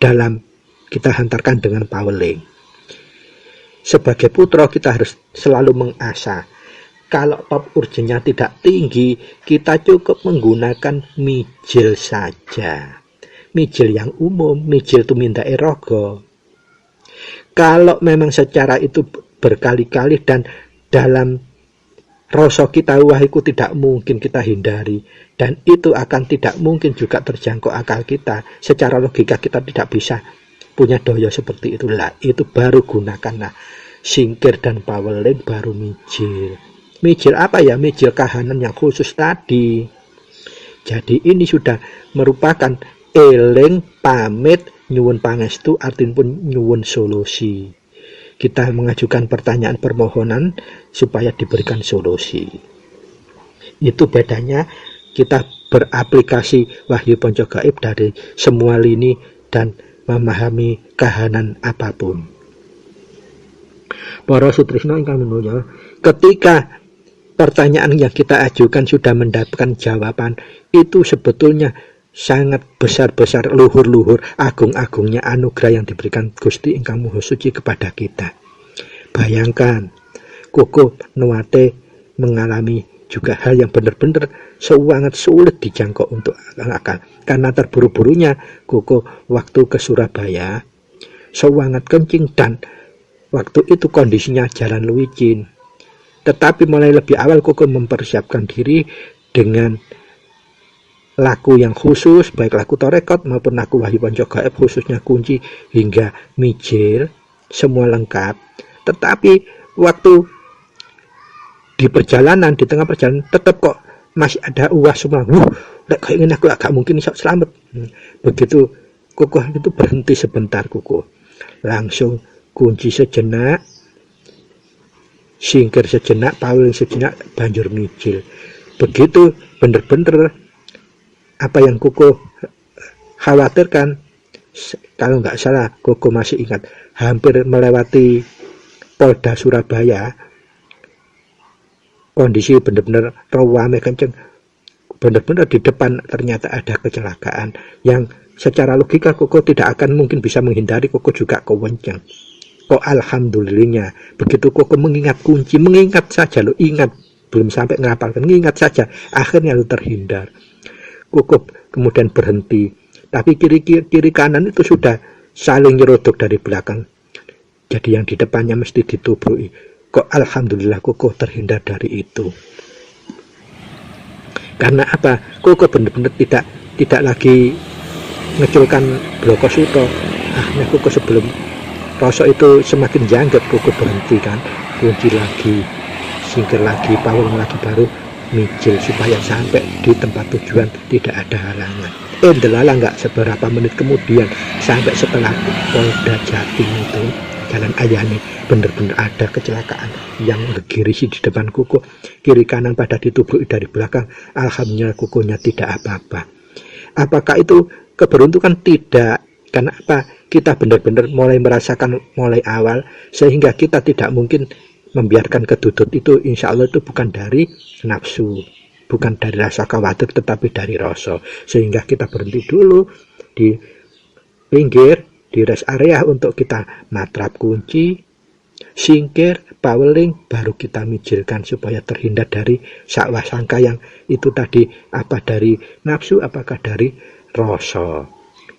Speaker 1: dalam kita hantarkan dengan paweling. Sebagai putra kita harus selalu mengasah. Kalau top urgennya tidak tinggi, kita cukup menggunakan mijil saja. Mijil yang umum, mijil tumindake raga. Kalau memang secara itu berkali-kali dan dalam rasa kita wah itu tidak mungkin kita hindari, dan itu akan tidak mungkin juga terjangkau akal kita. Secara logika kita tidak bisa punya daya seperti itulah. Itu baru gunakanlah singkir dan paweling, baru mijil. Mijil apa ya? Mijil kahanan yang khusus tadi. Jadi ini sudah merupakan eling pamit nyuwun pangestu, artin pun nyuwun solusi. Kita mengajukan pertanyaan permohonan supaya diberikan solusi. Itu bedanya kita beraplikasi wahyu panca gaib dari semua lini dan memahami kahanan apapun. Para sutresna ingkang minulya, ketika pertanyaan yang kita ajukan sudah mendapatkan jawaban, itu sebetulnya sangat besar-besar, luhur-luhur, agung-agungnya anugerah yang diberikan Gusti ingkang Maha Suci kepada kita. Bayangkan, Koko Nuwate mengalami juga hal yang benar-benar sangat sulit dijangkau untuk akal. Karena terburu-burunya Koko waktu ke Surabaya sangat kencing dan waktu itu kondisinya jalan licin. Tetapi mulai lebih awal Koko mempersiapkan diri dengan laku yang khusus, baik laku torekot maupun laku wahyu panca gaib, khususnya kunci hingga mijil, semua lengkap. Tetapi waktu di perjalanan, di tengah perjalanan, tetap kok masih ada uah semua. Kayak ingin aku agak mungkin bisa selamat. Begitu Koko itu berhenti sebentar, Koko langsung kunci sejenak, singkir sejenak, paweling sejenak, banjur mijil. Begitu bener-bener apa yang Koko khawatirkan. Kalau nggak salah, Koko masih ingat, hampir melewati Polda Surabaya, kondisi bener-bener rame kenceng, bener-bener di depan ternyata ada kecelakaan yang secara logika Koko tidak akan mungkin bisa menghindari. Koko juga kewenceng. Kok alhamdulillahnya begitu Koko mengingat kunci, mengingat saja lo, ingat, belum sampai ngapalkan, mengingat saja, akhirnya lo terhindar. Koko kemudian berhenti, tapi kiri kanan itu sudah saling nyerodok dari belakang, jadi yang di depannya mesti ditubrui. Kok alhamdulillah Koko terhindar dari itu. Karena apa? Koko benar-benar tidak lagi ngeculkan Blokosuto. Akhirnya Koko sebelum rosok itu semakin jangget, Koko berhenti kan, kunci lagi, singkir lagi, pawang lagi, baru mijil supaya sampai di tempat tujuan tidak ada halangan. Delala nggak seberapa menit kemudian, sampai setelah Polda Jatim itu Jalan Ayani, bener-bener ada kecelakaan yang gegirisi di depan Koko, kiri kanan pada ditubruk dari belakang. Alhamdulillah Kokonya tidak apa-apa. Apakah itu keberuntungan? Tidak. Karena apa? Kita benar-benar mulai merasakan mulai awal, sehingga kita tidak mungkin membiarkan kedudut itu. Insya Allah itu bukan dari nafsu, bukan dari rasa khawatir, tetapi dari rasa. Sehingga kita berhenti dulu di pinggir, di rest area untuk kita matrap kunci, singkir, paweling, baru kita mijilkan supaya terhindar dari sakwah sangka yang itu tadi, apa dari nafsu, apakah dari rasa.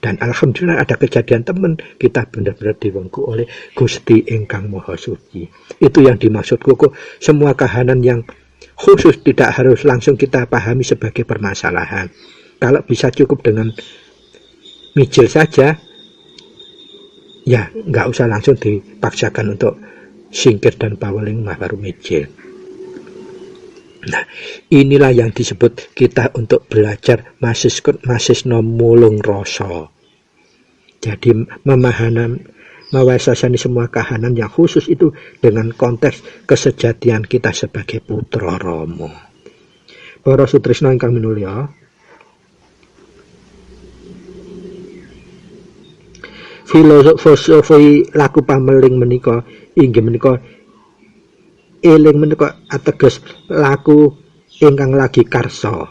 Speaker 1: Dan alhamdulillah ada kejadian teman, kita benar-benar diwengku oleh Gusti Ingkang Maha Suci. Itu yang dimaksud Koko. Semua kahanan yang khusus tidak harus langsung kita pahami sebagai permasalahan. Kalau bisa cukup dengan mijil saja, ya nggak usah langsung dipaksakan untuk singkir dan paweling, baru mijil. Nah, inilah yang disebut kita untuk belajar masisno mulung rasa. Jadi mewasasani semua kahanan yang khusus itu dengan konteks kesejatian kita sebagai putra Rama. Para sutresna ingkang minulya, filosofi laku pameling menika inggih menika eling menika ateges laku ingkang lagi karsa.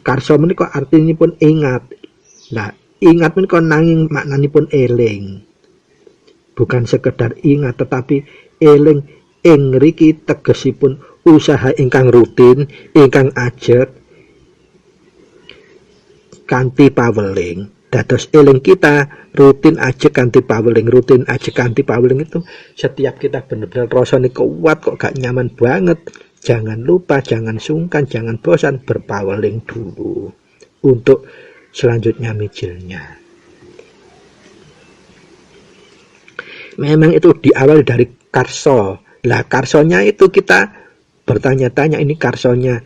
Speaker 1: Karsa menika artinipun ingat. Nah, ingat menika nanging maknanipun eling. Bukan sekedar ingat, tetapi eling ing ngriki tegesipun usaha ingkang rutin, ingkang ajeg kanthi paweling. Dados eling kita rutin ajeg kanthi paweling, rutin ajeg kanthi paweling itu setiap kita benar-benar rasane kuat kok gak nyaman banget. Jangan lupa, jangan sungkan, jangan bosan berpaweling dulu untuk selanjutnya mijilnya. Memang itu diawali dari karso. Lah karsonya itu kita bertanya-tanya, ini karsonya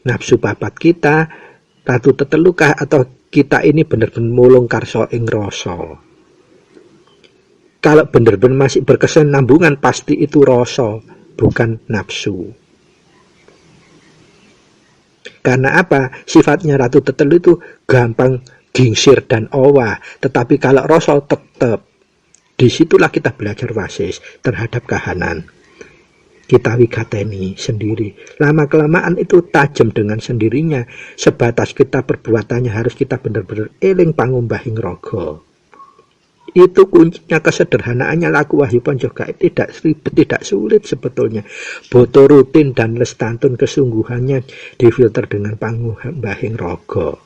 Speaker 1: nafsu papat kita, ratu tetelukah, atau kita ini benar-benar mulung karso ing rasa. Kalau benar-benar masih berkesinambungan, pasti itu rasa, bukan nafsu. Karena apa? Sifatnya ratu tetel itu gampang gingsir dan owah, tetapi kalau rasa tetap. Disitulah kita belajar wasis terhadap kahanan. Kita wigateni sendiri. Lama-kelamaan itu tajam dengan sendirinya. Sebatas kita perbuatannya harus kita benar-benar eling pangumbahing raga. Itu kuncinya, kesederhanaannya laku wahyu panjogaib, tidak ribet, tidak sulit sebetulnya. Boto rutin dan lestantun kesungguhannya difilter dengan pangumbahing raga.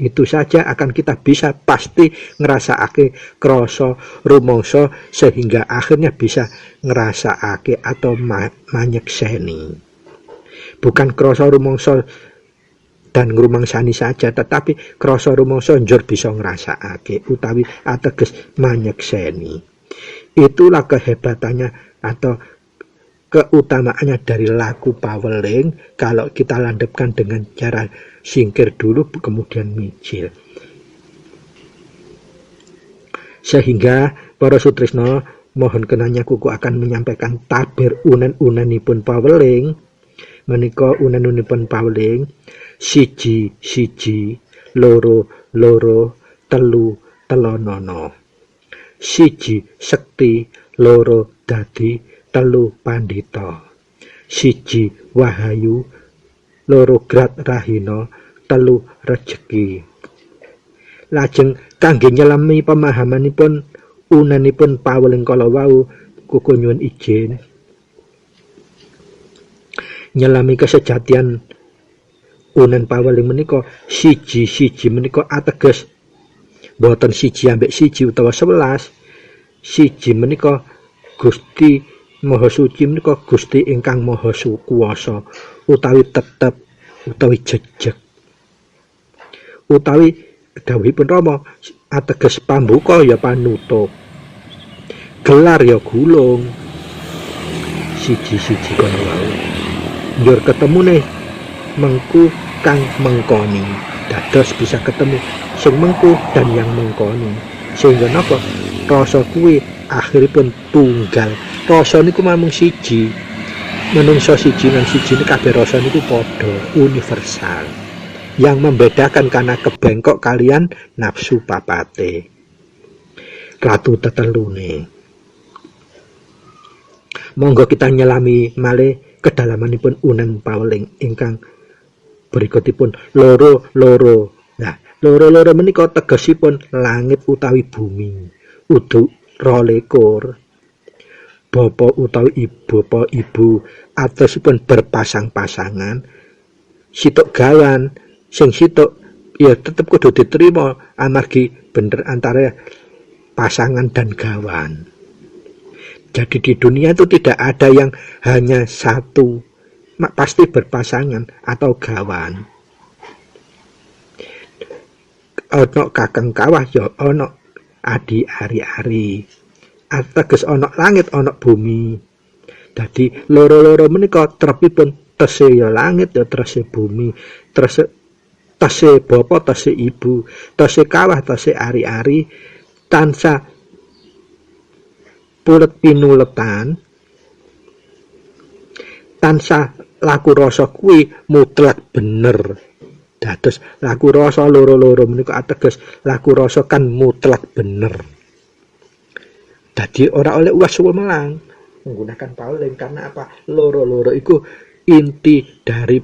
Speaker 1: Itu saja akan kita bisa pasti ngerasakake krasa rumangsa, sehingga akhirnya bisa ngerasakake atau manyekseni. Bukan krasa rumangsa dan ngrumangsani saja, tetapi krasa rumangsa njur bisa ngrasakake utawi ateges manyekseni. Itulah kehebatannya atau keutamaannya dari laku paweling kalau kita landepkan dengan cara singkir dulu kemudian mijil. Sehingga para sutresna Mohon kenanya kuku akan menyampaikan tabir unen-unenipun paweling. Menika unen-unenipun paweling siji siji, loro loro, telu telonono. Siji sekti, loro dadi, telu pandita. Siji wahayu, loro grat rahina, telu rejeki. Lajeng kangge nyelami pemahamanipun unenipun paweling kala wau, kuku nyuwun izin nyelami kesejatian unen paweling menika siji-siji menika ateges boten siji ambek siji utawa 11. Siji menika Gusti Maha Suci menika Gusti ingkang Maha Kuwasa utawi tetep utawi jejeg utawi dawuhipun Rama ateges pambuka ya panutup, gelar ya gulung. Siji-siji kono wae njur ketemune mengku kang mengkoni, dados bisa ketemu sing mengku dan yang mengkoni, sehingga napa rasa kuwi akhiripun tunggal. Rasa niku namung siji, menungso siji lan siji niku kabeh rasa niku padha universal. Yang membedakan karena kebengkok kalian nafsu papate ratu tetelune. Monggo kita nyelami malih kedalamanipun unen paweling ingkang berikutipun loro-loro. Nah, loro-loro menika tegesipun langit utawi bumi. Udu 22. Bapa utawi ibu atosipun berpasang-pasangan. Sitok gawan, sing sitok ya tetep kudu diterima amargi bener antara pasangan dan gawan. Jadi di dunia itu tidak ada yang hanya satu, pasti berpasangan atau gawan. Ono kakang kawah ya ono adi ari-ari. Ateges ono langit ono bumi. Dadi loro-loro menika trepipun tese ya langit ya tese bumi, tese bapa tese ibu, tese kawah tese ari-ari tansah pulet pinuletan, tansah laku rasa kuwi mutlak bener. Dados laku rasa loro-loro menika ateges laku rasa kan mutlak bener. Dadi ora oleh uwas wemelang menggunakan paweling karena apa? Loro-loro iku inti dari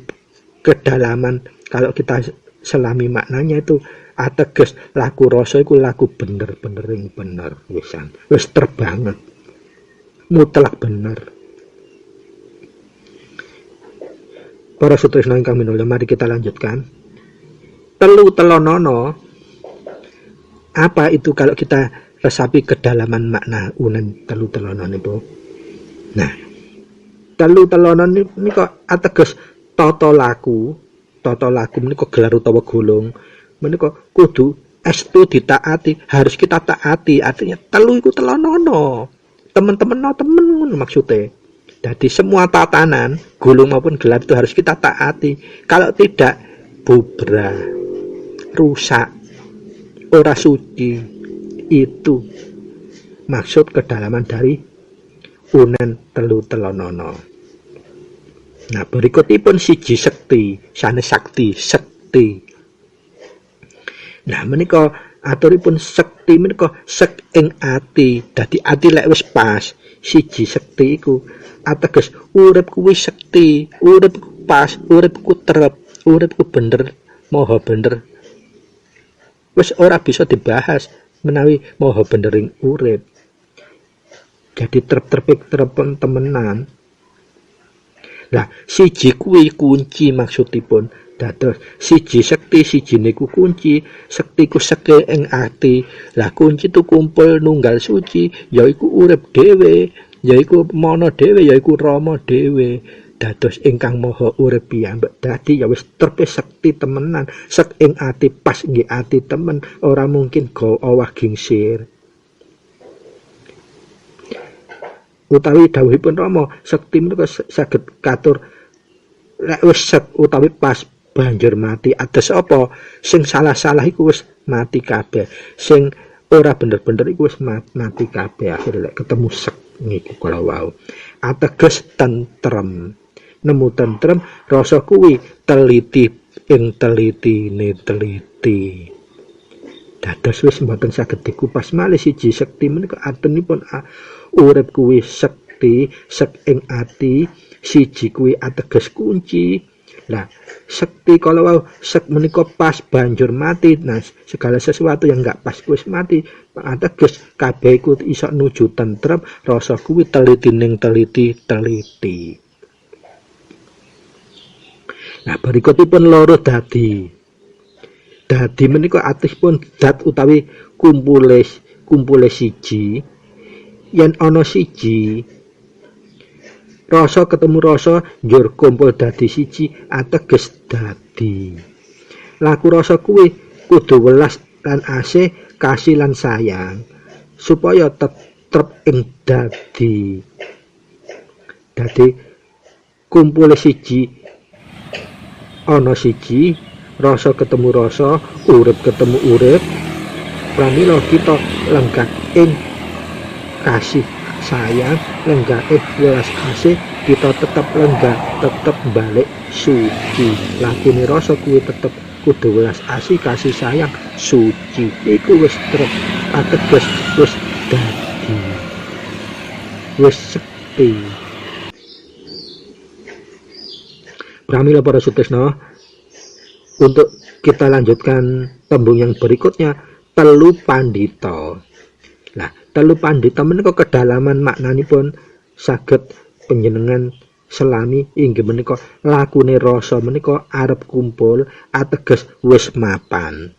Speaker 1: kedalaman. Kalau kita selami maknanya itu ateges laku rasa iku laku bener-bener ing bener wisan. Wis terbanget. Mutlak bener. Para sutresna ingkang minulya, mari kita lanjutkan. Telu telonono. Apa itu kalau kita resapi kedalaman makna unen telu telonon itu? Nah, telu telonon ini kok ateges tata laku menika gelar utawa golong menika kudu estu ditaati, harus kita taati. Artinya telu iku telonono. Teman-teman ngono maksudnya. Jadi semua tatanan, gulung maupun gelar itu harus kita taati. Kalau tidak, bubrah, rusak, ora suci. Itu maksud kedalaman dari unen telu telonono. Nah, berikutipun siji sekti, sanes sekti. Nah, menika aturipun sekti menika sek ing ati. Dadi ati lek wis pas, siji sekti iku ateges urip kuwi sekti, urip pas, uripku trep, uripku bener, maha bener. Wis ora bisa dibahas menawi maha benering urip. Jadi trep-trepik trepon temenan. Lah siji kuwi kunci maksudipun. Dados siji sekti, siji niku kunci, sektiku seke ing ati. Lah kunci itu kumpul nunggal suci, yaiku urip dhewe, yaiku mana dhewe, yaiku Rama dhewe. Dados ingkang maha urip piyambak. Dadi ya wis trepe sekti temenan, sek ing ati pas nggih ati temen, ora mungkin go owah gingsir. Utawi dawuhipun Rama, sekti menika saged katur lek wis sek utawi pas banjur mati. Ates apa? Sing salah-salah iku wis mati kabeh. Sing ora bener-bener iku wis mati kabeh akhire lek ketemu sek niku kala wau ateges tentrem nemu tentrem rasa kuwi teliti ing telitine teliti dados wis mboten saged dikupas malih siji sekti menika artinipun urip kuwi sekti sek ing ati siji kuwi ateges kunci. Nah, sekti kalau wow, sek menika pas banjur mati. Nah, segala sesuatu yang enggak pas wis mati. Ateges kabeh iku iso nuju tentrem, rasa kuwi teliti ning teliti. Nah, berikutipun loro dadi. Dadi menika atipun dat utawi kumpule siji. Yen ana siji rasa ketemu rasa njur kumpul dadi siji ateges dadi laku rasa kuwi kudu welas lan asih kasih lan sayang supaya tetep ing dadi kumpul siji ana siji rasa ketemu rasa urip ketemu urip pramila kita lenggah ing kasih sayang lenggah welas kasih kita tetap lenggah tetap balik suci lakune rasa kuwi tetep kudu welas asih kasih sayang suci iku wis trep ateges wis dadi wis sekti. Pramila para sutresna, untuk kita lanjutkan tembung yang berikutnya telu pandita. Nah, telu pandita menika kedalaman maknanipun saged panjenengan selami inggih menika lakune rasa menika arep kumpul ateges wis mapan.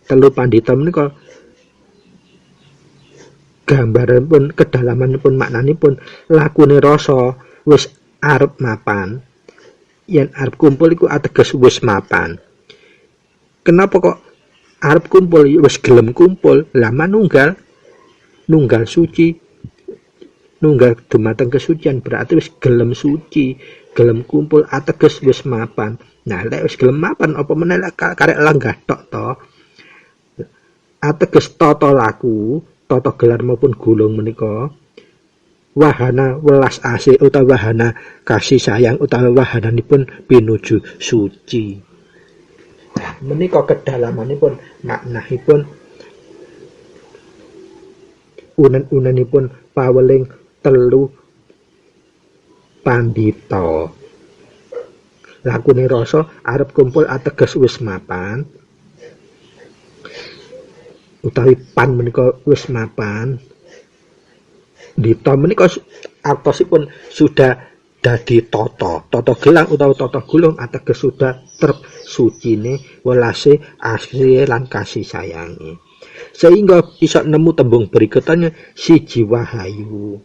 Speaker 1: Telu pandita menika gambaranipun kedalamanipun maknanipun lakune rasa wis arep mapan. Yen arep kumpul iku ateges wis mapan. Kenapa kok arep kumpul wis gelem kumpul lah manunggal suci nunggal dumateng kesucian berarti wis gelem suci gelem kumpul ateges wis mapan. Nah lek wis gelem mapan apa meneh karek lenggah tok to ateges tata laku tata gelar maupun gulung menika wahana welas asih utawa wahana kasih sayang utawa wahananipun pinuju suci. Menika kedalamanipun maknahipun unen-unenipun paweling telu pandita. Lakune rasa arep kumpul ateges wis mapan utawi pan menika wis mapan. Dita menika artosipun sudah dadi tata gelang utawa tata gulung ateges sudah trep sucine welase asih lan kasih sayangi sehingga bisa nemu tembung berikutnya siji wahayu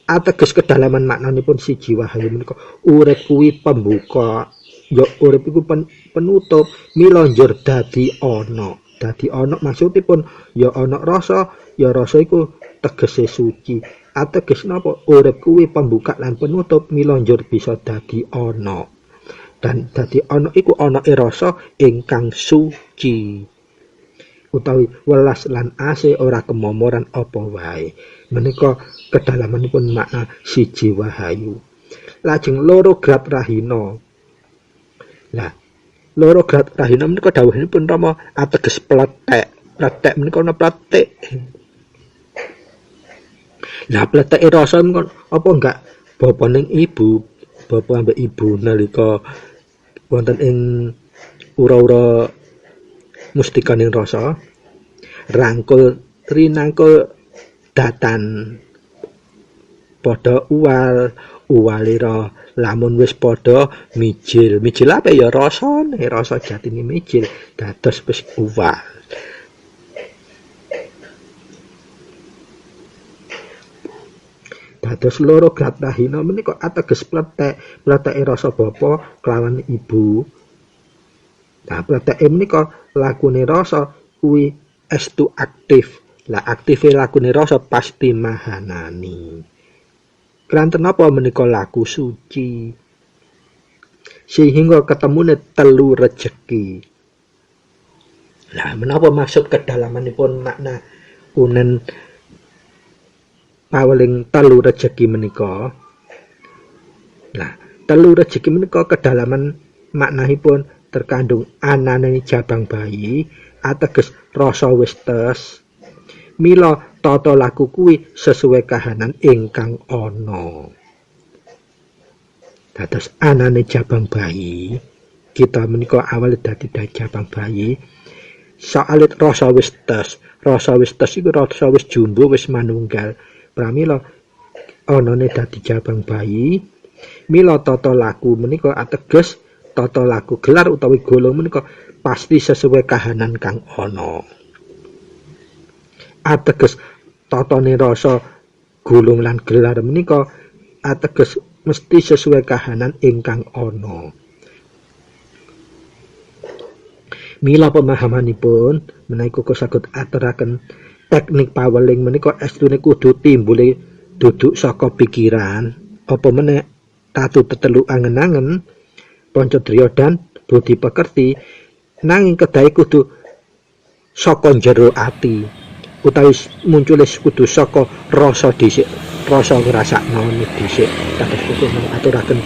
Speaker 1: ateges kedalaman maknanipun siji wahayu menika urip kuwi pembuka ya urip iku penutup mila njur dadi ana maksudipun ya ana rasa ya rasa iku tegese suci ateges napa urip kuwi pembuka lan penutup mila njur bisa dadi ana dan dadi ana iku anake rasa ingkang suci utawi welas lan asih ora kemomoran apa wae menika kedalamanipun makna siji wahayu. Lajeng loro grat rahina. Lah loro grat rahina menika dawuhipun Rama ateges pletek menika ana pletek. Lah pleteke rasa apa enggak bapa ning ibu, bapa ambek ibu nalika wonten ing ura-ura mustikaning rasa rangkul rinangkul datan padha uwalira lamun wis padha mijil apa ya rasane rasa jatine mijil dados wis uwal. Dados loro grat rahina menika ateges pleteke rasa bapa kelawan ibu. Nah pleteke menika lakune rasa kuwi estu aktif. Lah aktive lakune rasa pasti mahanani. Kelanten napa menika laku suci. Sehingga ketemune telu rejeki. Nah, menapa maksud kedalamanipun makna unen paweling telu rejeki menika? Nah, telu rejeki menika kedalaman maknahipun terkandung anane jabang bayi, ateges rasa wis tes, mila tata laku kuwi sesuai kahanan ingkang ana. Dados anane jabang bayi, kita menika awale dadi jabang bayi, soalit rasa wis tes. Rasa wis tes iku rasa wis jumbo wis manunggal. Pramila anane dadi jabang bayi, mila tata laku menika ateges tata laku gelar utawi golong menika pasti sesuai kahanan kang ana. Ateges tatane rasa golong lan gelar menika ateges mesti sesuai kahanan ingkang ana. Mila pemahamanipun menawi kok saged aturaken teknik paweling menika estune kudu timbule duduk saka pikiran apa meneh tatu tetelu angen-angen pancadriya dan budi pekerti, nanging kedahe kudu saka jero ati utawi muncule kudu saka rasa dhisik, rasa ngrasakno dhisik. Kados kula aturaken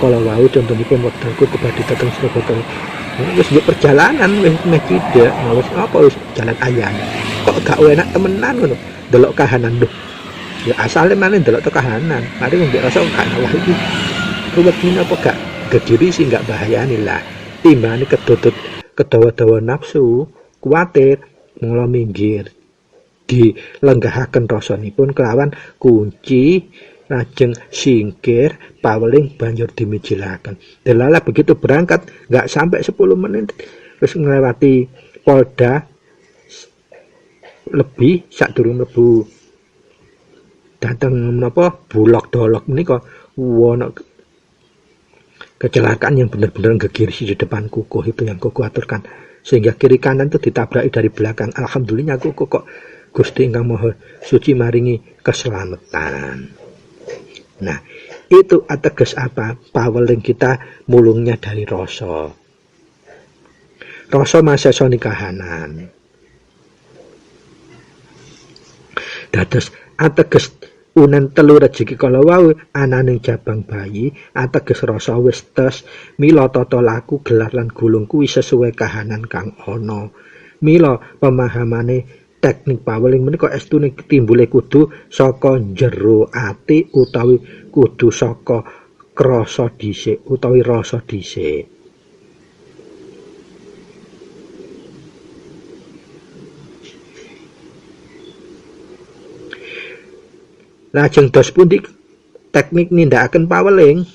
Speaker 1: kala wau contonipun wekdalku kebadi dateng Surabaya. Wis njuk perjalanan wis meh tidak, wis apa wis jalan ayam. Kok gak enak temenan ngono. Delok kahanan lho. Ya asale maneh delok kahanan. Mari nggih rasa gak nalah iki. Ruwetine apa gak gediri sih gak bahayani lah. Timbane kedodot kedawa-dawa nafsu, kuwatir mula minggir. Dilenggahaken rasanipun kelawan kunci lajeng singkir paweling banjur dimijilaken. Delala begitu berangkat nggak sampai 10 menit terus ngelewati Polda lebih sadurung mlebu dateng menapa Bulog Dolok menika wono kecelakaan yang benar-benar gegirisi di depan kukuh itu yang kukuh aturkan sehingga kiri kanan itu ditabraki dari belakang. Alhamdulillah kukuh kok Gusti Ingkang Maha Suci maringi keselamatan. Nah, itu ateges apa? Paweling kita mulungnya dari rasa. Rasa masesa kahanan. Dados ateges unen telu rejeki kala wau ananing jabang bayi, ateges rasa wis tes, mila tata laku gelar lan gulung kuwi sesuai kahanan kang ana. Mila pemahamane teknik paweling menika estune timbule kudu saka jero ati utawi kudu saka krasa dhisik utawi rasa dhisik. Lajeng dos pundi teknik nindakaken paweling?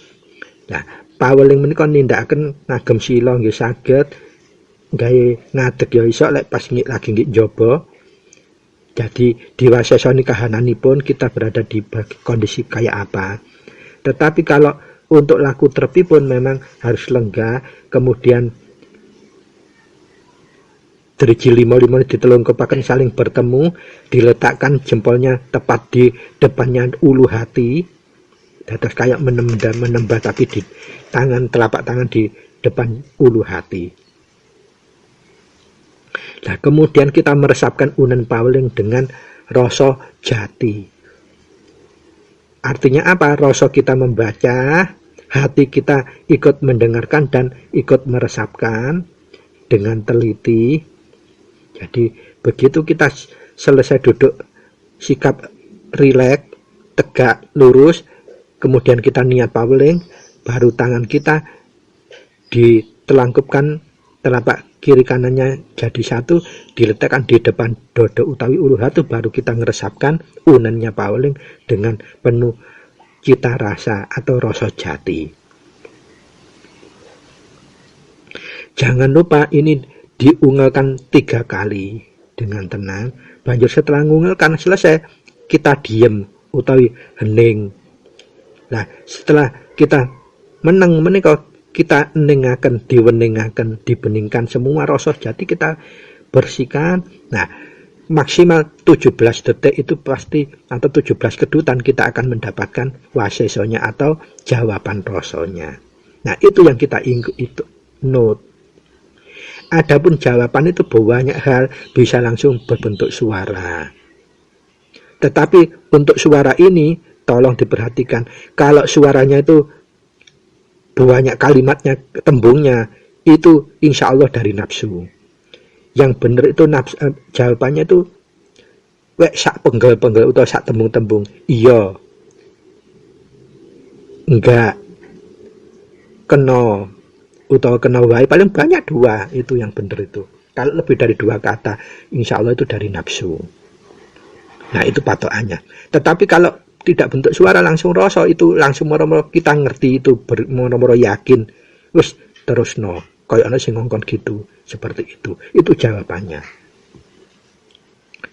Speaker 1: Nah, paweling menika nindakaken ngagem sila nggih saged gawe ngadeg ya iso lek pas lagi nggih njaba. Jadi diwasesoni kahananipun kita berada di kondisi kayak apa. Tetapi kalau untuk laku trepi pun memang harus lenggah, kemudian driji 5 ditelungkupaken saling bertemu, diletakkan jempolnya tepat di depannya ulu hati, dados kayak menembah tapi di tangan telapak tangan di depan ulu hati. Nah, kemudian kita meresapkan unen paweling dengan rasa jati. Artinya apa? Rasa kita membaca, hati kita ikut mendengarkan dan ikut meresapkan dengan teliti. Jadi begitu kita selesai duduk, sikap rileks, tegak, lurus, kemudian kita niat paweling, baru tangan kita ditelangkupkan telapak kiri kanannya jadi satu, diletakkan di depan dodo utawi ulu hati, baru kita ngeresapkan unennya paweling dengan penuh cita rasa atau rasa jati. Jangan lupa ini diungelkan 3 kali dengan tenang. Banjur setelah ngungelkan selesai, kita diem utawi hening. Nah, setelah kita meneng menika kita ningaken, diweningaken, dibeningkan semua rasa jati kita bersihkan. Nah, maksimal 17 detik itu pasti atau 17 kedutan kita akan mendapatkan wasesonya atau jawaban rasanya. Nah, itu yang kita itu note. Adapun jawaban itu banyak hal bisa langsung berbentuk suara. Tetapi untuk suara ini tolong diperhatikan. Kalau suaranya itu banyak kalimatnya, tembungnya, itu insya Allah dari nafsu. Yang benar itu nafsu, jawabannya itu wek sak penggel-penggel atau sak tembung-tembung. Iya. Enggak. Kena atau kena wae, paling banyak 2, itu yang benar itu. Kalau lebih dari 2 kata, insya Allah itu dari nafsu. Nah, itu patokannya. Tetapi kalau tidak bentuk suara langsung rasa, itu langsung moro-moro kita ngerti itu, moro-moro yakin, wis terus no, kayak ana sing ngongkon gitu, seperti itu. Itu jawabannya.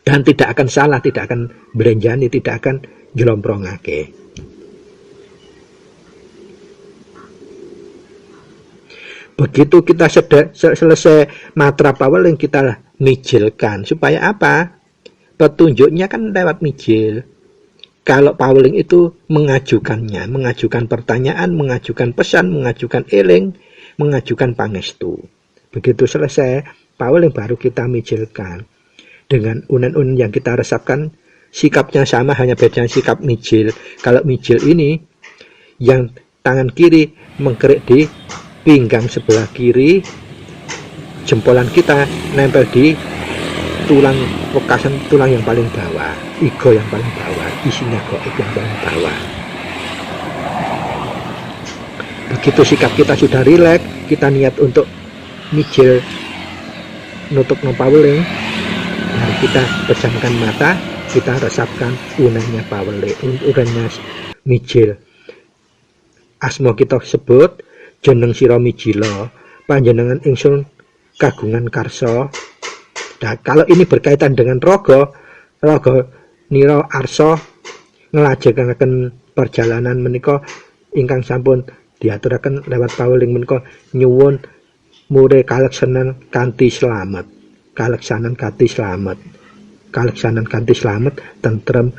Speaker 1: Dan tidak akan salah, tidak akan berenjani, tidak akan jelomprongake. Begitu kita selesai matra paweling, kita mijilkan. Supaya apa? Petunjuknya kan lewat mijil. Kalau paweling itu mengajukannya, mengajukan pertanyaan, mengajukan pesan, mengajukan eling, mengajukan pangestu. Begitu selesai paweling baru kita mijilkan. Dengan unen-unen yang kita resapkan, sikapnya sama, hanya beda sikap mijil. Kalau mijil ini, yang tangan kiri mengkerik di pinggang sebelah kiri, jempolan kita nempel di tulang wekasan, tulang yang paling bawah, igo yang paling bawah, isinya goib yang paling bawah. Begitu sikap kita sudah rileks, kita niat untuk mijil nutup paweling, mari kita pejamkan mata, kita resapkan unennya paweling, unennya mijil. Asma kita sebut jeneng sira mijila, panjenengan ingsun kagungan karsa. Nah, kalau ini berkaitan dengan rogo nira arsa nglajengaken perjalanan menika ingkang sampun diaturaken lewat paweling menika, nyuwun mure kaleksanan kanthi slamet, kaleksanan kanthi slamet, kaleksanan kanthi slamet, tentrem.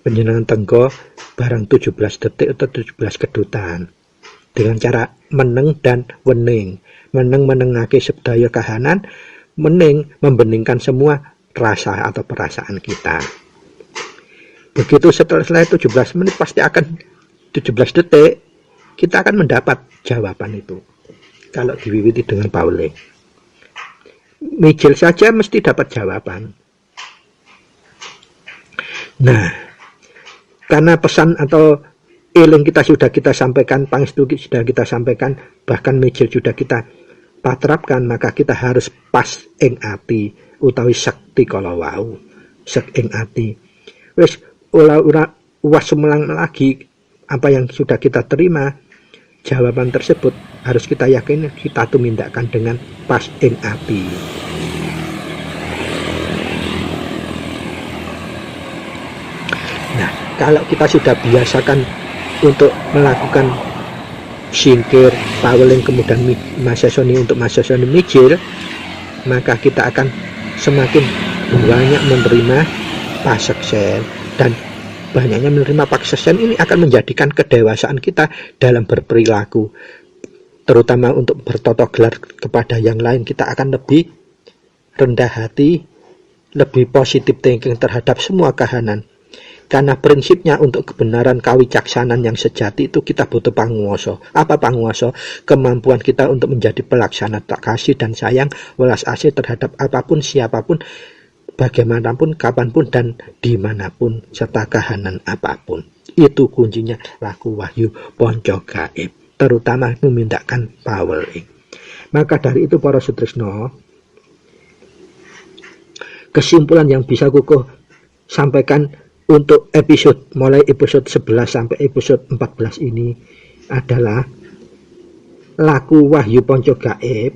Speaker 1: Panjenengan tenggo barang 17 detik atau 17 kedutan dengan cara meneng dan wening. Meneng menengake sedaya kahanan, mening membeningkan semua rasa atau perasaan kita. Begitu setelah 17 menit pasti akan 17 detik kita akan mendapat jawaban itu. Kalau diwiwiti dengan paweling, mijil saja mesti dapat jawaban. Nah, karena pesan atau eling kita sudah kita sampaikan, pangestu sudah kita sampaikan, bahkan mijil sudah kita patrapkan, maka kita harus pas ing ati utawi sakti kala wau, sek ing ati. Wis ora uwas semelang lagi apa yang sudah kita terima, jawaban tersebut harus kita yakini, kita tumindakkan dengan pas ing ati. Nah, kalau kita sudah biasakan untuk melakukan singkir, paweling, kemudian masasoni untuk masasoni mijil, maka kita akan semakin banyak menerima paseksen, dan banyaknya menerima paseksen ini akan menjadikan kedewasaan kita dalam berperilaku, terutama untuk bertoto gelar kepada yang lain. Kita akan lebih rendah hati, lebih positif thinking terhadap semua kahanan. Karena prinsipnya untuk kebenaran kawicaksanan yang sejati itu kita butuh panguwasa. Apa panguwasa? Kemampuan kita untuk menjadi pelaksana tak kasih dan sayang, welas asih terhadap apapun, siapapun, bagaimanapun, kapanpun, dan dimanapun, serta kahanan apapun. Itu kuncinya laku wahyu ponco gaib, terutama memindahkan paweling. Maka dari itu para sutresna, kesimpulan yang bisa kukuh sampaikan untuk episode mulai episode 11 sampai episode 14 ini adalah laku wahyu ponco gaib,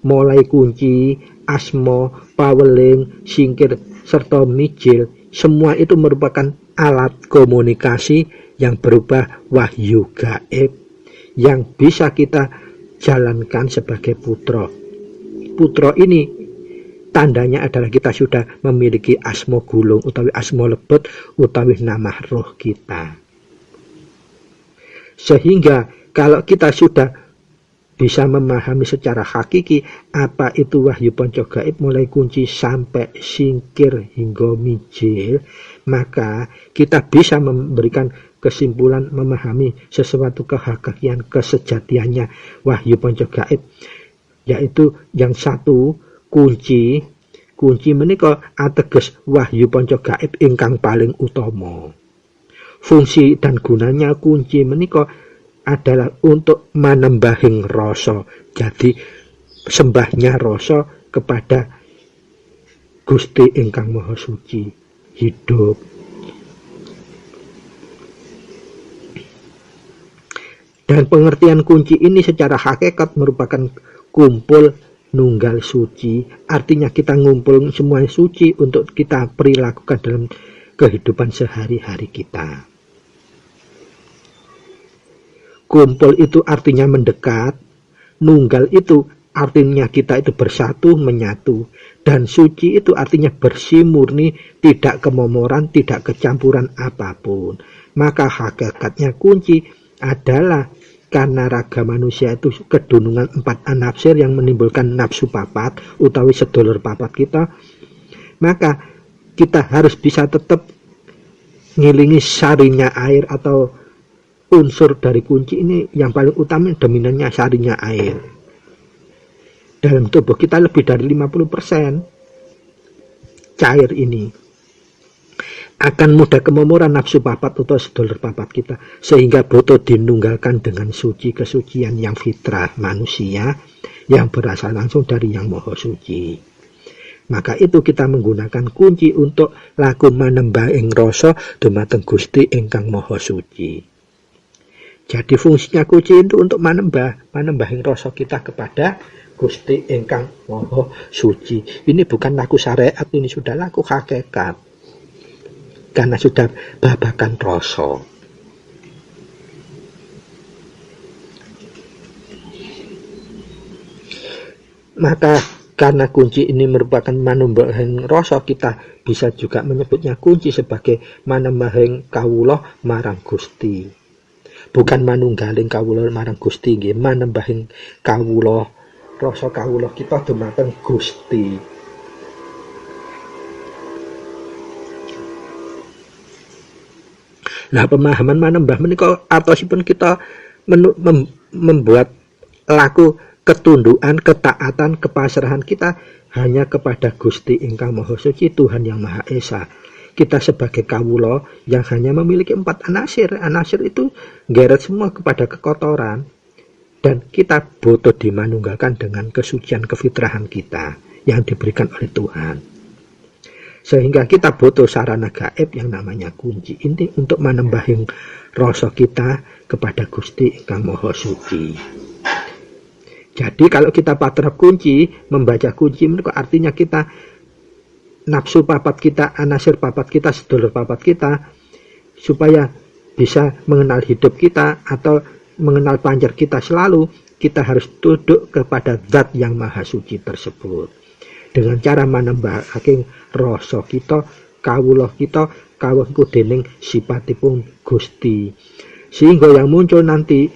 Speaker 1: mulai kunci, asma, paweling, singkir, serta mijil, semua itu merupakan alat komunikasi yang berupa wahyu gaib yang bisa kita jalankan sebagai putra. Putra ini tandanya adalah kita sudah memiliki asma gulung utawi asma lebet utawi nama roh kita. Sehingga kalau kita sudah bisa memahami secara hakiki apa itu wahyu panca gaib mulai kunci sampai singkir hingga mijil, maka kita bisa memberikan kesimpulan memahami sesuatu kehakikian kesejatiannya wahyu panca gaib, yaitu yang satu kunci menika ateges wahyu panca gaib ingkang paling utama. Fungsi dan gunanya kunci menika adalah untuk manembahing rasa. Jadi sembahnya rasa kepada Gusti ingkang Maha Suci, hidup. Dan pengertian kunci ini secara hakikat merupakan kumpul nunggal suci. Artinya kita ngumpul semua suci untuk kita perilakukan dalam kehidupan sehari-hari kita. Kumpul itu artinya mendekat, nunggal itu artinya kita itu bersatu, menyatu, dan suci itu artinya bersih, murni, tidak kemomoran, tidak kecampuran apapun. Maka hakikatnya kunci adalah karena raga manusia itu kedunungan 4 anafsir yang menimbulkan nafsu papat utawi sedulur papat kita, maka kita harus bisa tetap ngilingi sarinya air atau unsur dari kunci ini. Yang paling utama dominannya sarinya air. Dalam tubuh kita lebih dari 50% cair ini. Akan mudah kemomoran nafsu papat atau sedulur papat kita, sehingga butuh dinunggalkan dengan suci, kesucian yang fitrah manusia yang berasal langsung dari Yang Maha Suci. Maka itu kita menggunakan kunci untuk laku manembah ing rasa dumateng Gusti ingkang Maha Suci. Jadi fungsinya kunci itu untuk manembahing rasa kita kepada Gusti ingkang Maha Suci. Ini bukan laku syariat, ini sudah laku hakikat. Karena sudah babakan rasa. Maka karena kunci ini merupakan manembahing rasa, kita bisa juga menyebutnya kunci sebagai manembahing kawula marang Gusti. Bukan manunggaling kawula marang Gusti, nggih, manembahing kawula rasa kawula kita dumateng Gusti. Nah, pemahaman manembah menika artosipun kita membuat laku ketundukan, ketaatan, kepasrahan kita hanya kepada Gusti ingkang Maha Suci, Tuhan yang Maha Esa. Kita sebagai kawula yang hanya memiliki 4 anasir. Anasir itu geret semua kepada kekotoran. Dan kita butuh dimanunggalkan dengan kesucian kefitrahan kita yang diberikan oleh Tuhan. Sehingga kita butuh sarana gaib yang namanya kunci ini untuk manembahing rasa kita kepada Gusti ingkang Maha Suci. Jadi kalau kita patrap kunci, membaca kunci itu artinya kita nafsu papat kita, anasir papat kita, sedulur papat kita, supaya bisa mengenal hidup kita atau mengenal panjar kita selalu, kita harus tunduk kepada zat yang Maha Suci tersebut. Dengan cara manembahing rasa kita, kawula kita kawuh dening sifatipun Gusti. Sehingga yang muncul nanti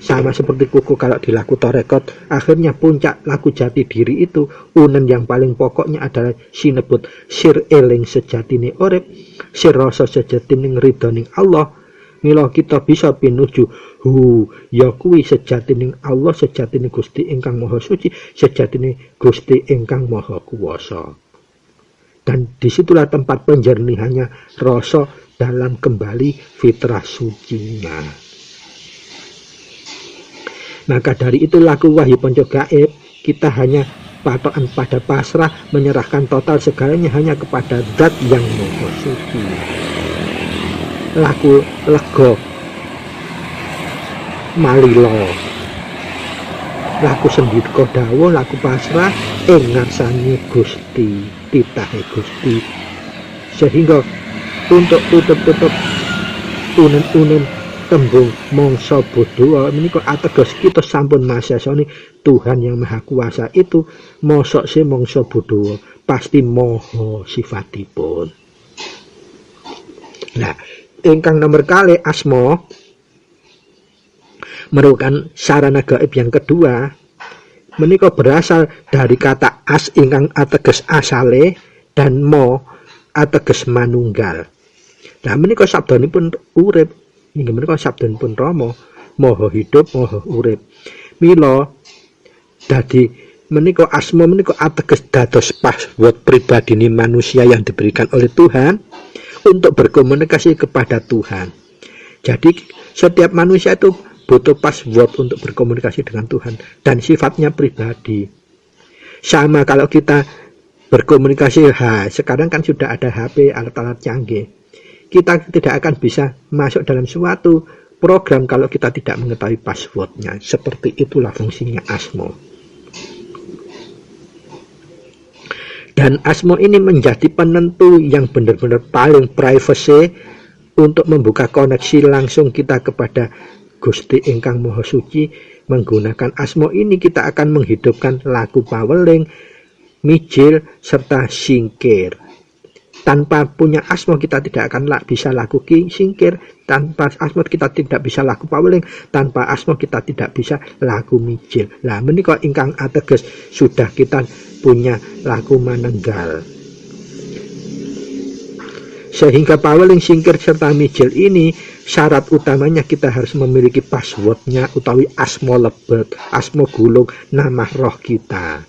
Speaker 1: sama seperti kuku kalau dilaku torekot, akhirnya puncak laku jati diri itu, unen yang paling pokoknya adalah sinebut sir eling sejatine urip, sir rasa sejatine ridhoning Allah. Mila kita bisa pinuju ya kuwi sejatining Allah, sejatining Gusti ingkang Maha Suci, sejatining Gusti ingkang Maha Kuwasa. Dan disitulah tempat penjernihannya rasa dalam kembali fitrah sucinya. Maka dari itu laku wahyu panca gaib, kita hanya patokan pada pasrah, menyerahkan total segalanya hanya kepada zat yang Maha Suci. Laku lega malila, laku sendika dawuh, laku pasrah ing ngarsane Gusti, titahe Gusti. Sehingga untuk tutup unen-unen tembung mangsa bodho menika ateges kita sampun masasani Tuhan yang Maha Kuasa itu mosok se mangsa bodho, pasti maha sifatipun. Nah, ingkang nomor kali asma merupakan sarana gaib yang kedua menika berasal dari kata as ingkang ateges asale dan mo ateges manunggal. Nah menika sabdanipun urip, inggih menika sabdanipun Rama, maha hidup, maha urip. Mila dadi menika asma menika ateges dados password pribadine manusia yang diberikan oleh Tuhan untuk berkomunikasi kepada Tuhan. Jadi setiap manusia itu butuh password untuk berkomunikasi dengan Tuhan dan sifatnya pribadi. Sama kalau kita berkomunikasi, sekarang kan sudah ada HP, alat-alat canggih. Kita tidak akan bisa masuk dalam suatu program kalau kita tidak mengetahui passwordnya. Seperti itulah fungsinya asma. Dan asma ini menjadi penentu yang benar-benar paling privacy untuk membuka koneksi langsung kita kepada Gusti ingkang Maha Suci. Menggunakan asma ini kita akan menghidupkan laku paweling, mijil, serta singkir. Tanpa punya asma kita tidak akan bisa laku singkir, tanpa asma kita tidak bisa laku paweling, tanpa asma kita tidak bisa laku mijil. Lah menika ingkang ateges sudah kita punya laku manunggal. Sehingga paweling, singkir, serta mijil ini syarat utamanya kita harus memiliki passwordnya utawi asma lebet, asma gulung, nama roh kita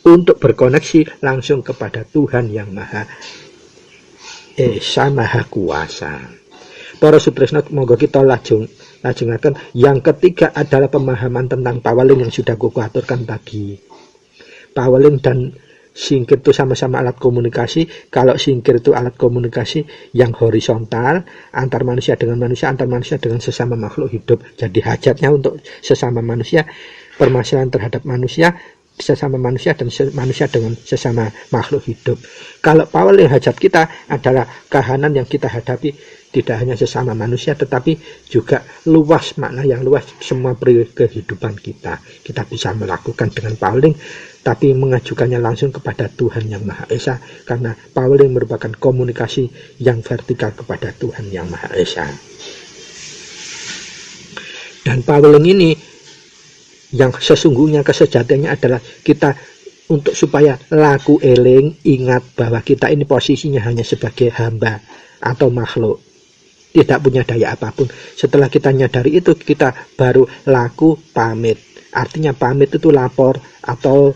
Speaker 1: untuk berkoneksi langsung kepada Tuhan yang Maha Esa, Maha Kuasa. Para sutresna, monggo kita lajengaken. Yang ketiga adalah pemahaman tentang paweling yang sudah aku aturkan tadi. Paweling dan singkir itu sama-sama alat komunikasi. Kalau singkir itu alat komunikasi yang horizontal antar manusia dengan manusia, antar manusia dengan sesama makhluk hidup. Jadi hajatnya untuk sesama manusia, permasalahan terhadap manusia, sesama manusia dan manusia dengan sesama makhluk hidup. Kalau paweling hajat kita adalah kahanan yang kita hadapi tidak hanya sesama manusia tetapi juga luas, makna yang luas semua kehidupan kita. Kita bisa melakukan dengan paweling tapi mengajukannya langsung kepada Tuhan yang Maha Esa, karena paweling merupakan komunikasi yang vertikal kepada Tuhan yang Maha Esa. Dan paweling ini yang sesungguhnya kesejatiannya adalah kita untuk supaya laku eling, ingat bahwa kita ini posisinya hanya sebagai hamba atau makhluk, tidak punya daya apapun. Setelah kita nyadari itu, kita baru laku pamit. Artinya pamit itu lapor atau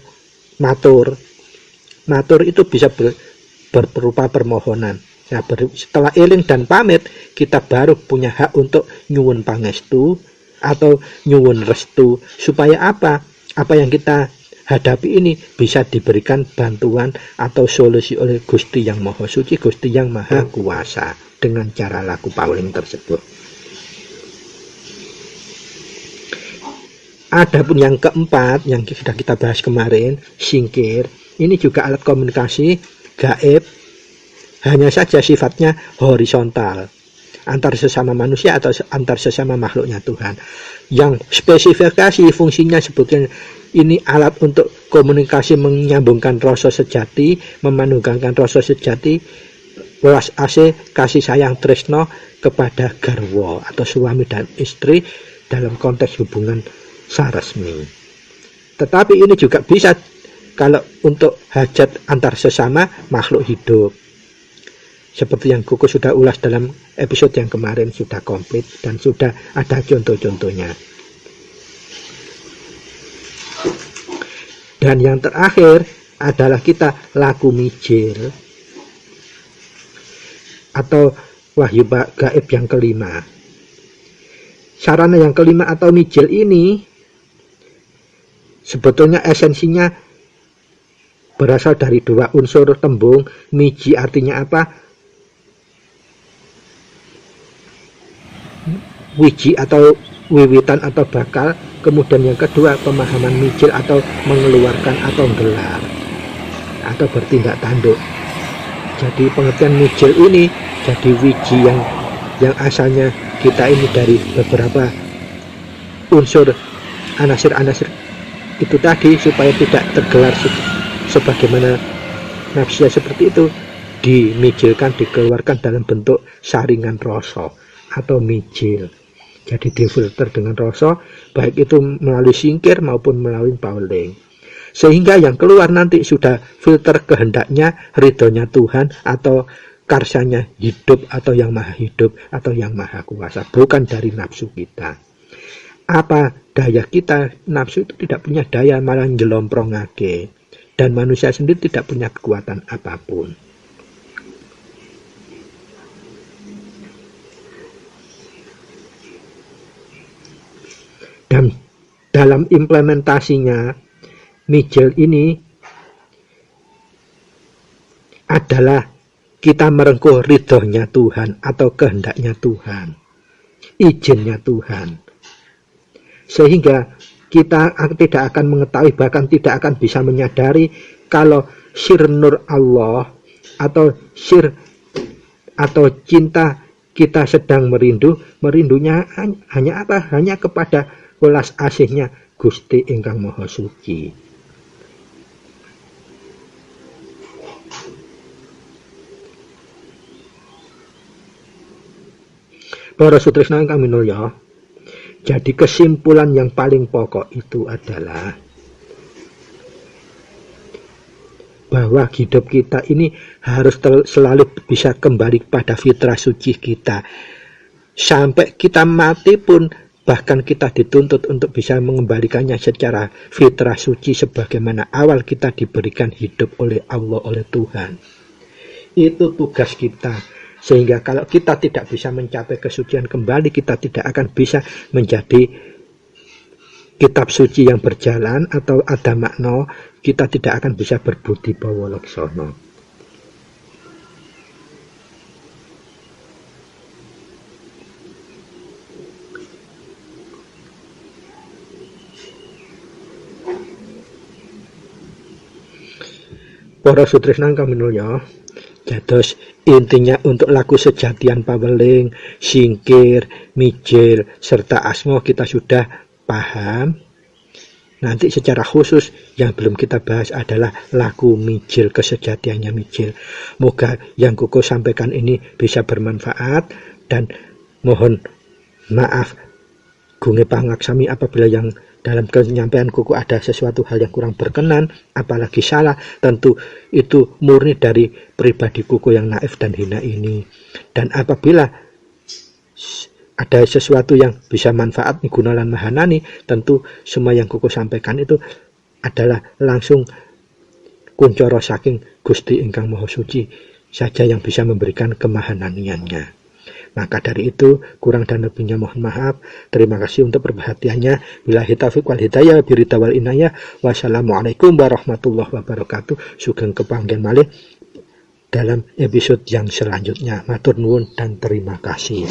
Speaker 1: matur. Matur itu bisa berupa permohonan. Nah, setelah eling dan pamit, kita baru punya hak untuk nyuwun pangestu atau nyuwun restu, supaya apa yang kita hadapi ini bisa diberikan bantuan atau solusi oleh Gusti yang Maha Suci, Gusti yang Maha Kuasa dengan cara laku paweling tersebut. Adapun yang keempat yang sudah kita bahas kemarin, singkir, ini juga alat komunikasi gaib, hanya saja sifatnya horizontal antar sesama manusia atau antar sesama makhluknya Tuhan. Yang spesifikasi fungsinya sebetulnya ini alat untuk komunikasi, menyambungkan rasa sejati, memanunggalkan rasa sejati, welas asih, kasih sayang tresno kepada garwa atau suami dan istri dalam konteks hubungan saresmi. Tetapi ini juga bisa kalau untuk hajat antar sesama makhluk hidup. Seperti yang Kuku sudah ulas dalam episode yang kemarin, sudah komplit dan sudah ada contoh-contohnya. Dan yang terakhir adalah kita laku mijil atau wahyu gaib yang kelima. Sarana yang kelima atau mijil ini sebetulnya esensinya berasal dari dua unsur tembung. Miji artinya apa? Wiji atau wiwitan atau bakal. Kemudian yang kedua pemahaman mijil atau mengeluarkan atau gelar atau bertindak tanduk. Jadi pengertian mijil ini jadi wiji yang asalnya kita ini dari beberapa unsur anasir-anasir itu tadi, supaya tidak tergelar sebagaimana nafsu seperti itu, dimijilkan, dikeluarkan dalam bentuk saringan rasa atau mijil. Jadi difilter dengan rasa, baik itu melalui singkir maupun melalui pauling. Sehingga yang keluar nanti sudah filter kehendaknya, ridhonya Tuhan, atau karsanya hidup, atau yang maha hidup, atau yang maha kuasa, bukan dari nafsu kita. Apa daya kita? Nafsu itu tidak punya daya, malah njelomprongake. Dan manusia sendiri tidak punya kekuatan apapun. Dan dalam implementasinya, mijil ini adalah kita merengkuh ridhonya Tuhan atau kehendaknya Tuhan, izinnya Tuhan. Sehingga kita tidak akan mengetahui, bahkan tidak akan bisa menyadari kalau sir nur Allah atau sir atau cinta kita sedang merindunya hanya apa? Hanya kepada welas asihnya Gusti ingkang Maha Suci. Para sutresna ingkang minulya, jadi kesimpulan yang paling pokok itu adalah bahwa hidup kita ini harus selalu bisa kembali pada fitrah suci kita. Sampai kita mati pun, bahkan kita dituntut untuk bisa mengembalikannya secara fitrah suci sebagaimana awal kita diberikan hidup oleh Allah, oleh Tuhan. Itu tugas kita. Sehingga kalau kita tidak bisa mencapai kesucian kembali, kita tidak akan bisa menjadi kitab suci yang berjalan atau ada makna, kita tidak akan bisa berbudi bawa laksana. Para sutresna ingkang minulya, dados intinya untuk laku sejatian paweling, singkir, mijil, serta asma kita sudah paham. Nanti secara khusus yang belum kita bahas adalah laku mijil, kesejatiannya mijil. Moga yang kuku sampaikan ini bisa bermanfaat, dan mohon maaf gunge pangaksami apabila yang dalam penyampaian kuku ada sesuatu hal yang kurang berkenan, apalagi salah, tentu itu murni dari pribadi kuku yang naif dan hina ini. Dan apabila ada sesuatu yang bisa manfaat gunalan mahanani, tentu semua yang kuku sampaikan itu adalah langsung kuncoro saking Gusti ingkang Maha Suci saja yang bisa memberikan kemahananiannya. Maka dari itu, kurang dan lebihnya mohon maaf. Terima kasih untuk perhatiannya. Billahi taufiq wal hidayah, birida wal inayah. Wassalamualaikum warahmatullahi wabarakatuh. Sugeng kepanggih malih dalam episode yang selanjutnya. Matur nuwun dan terima kasih.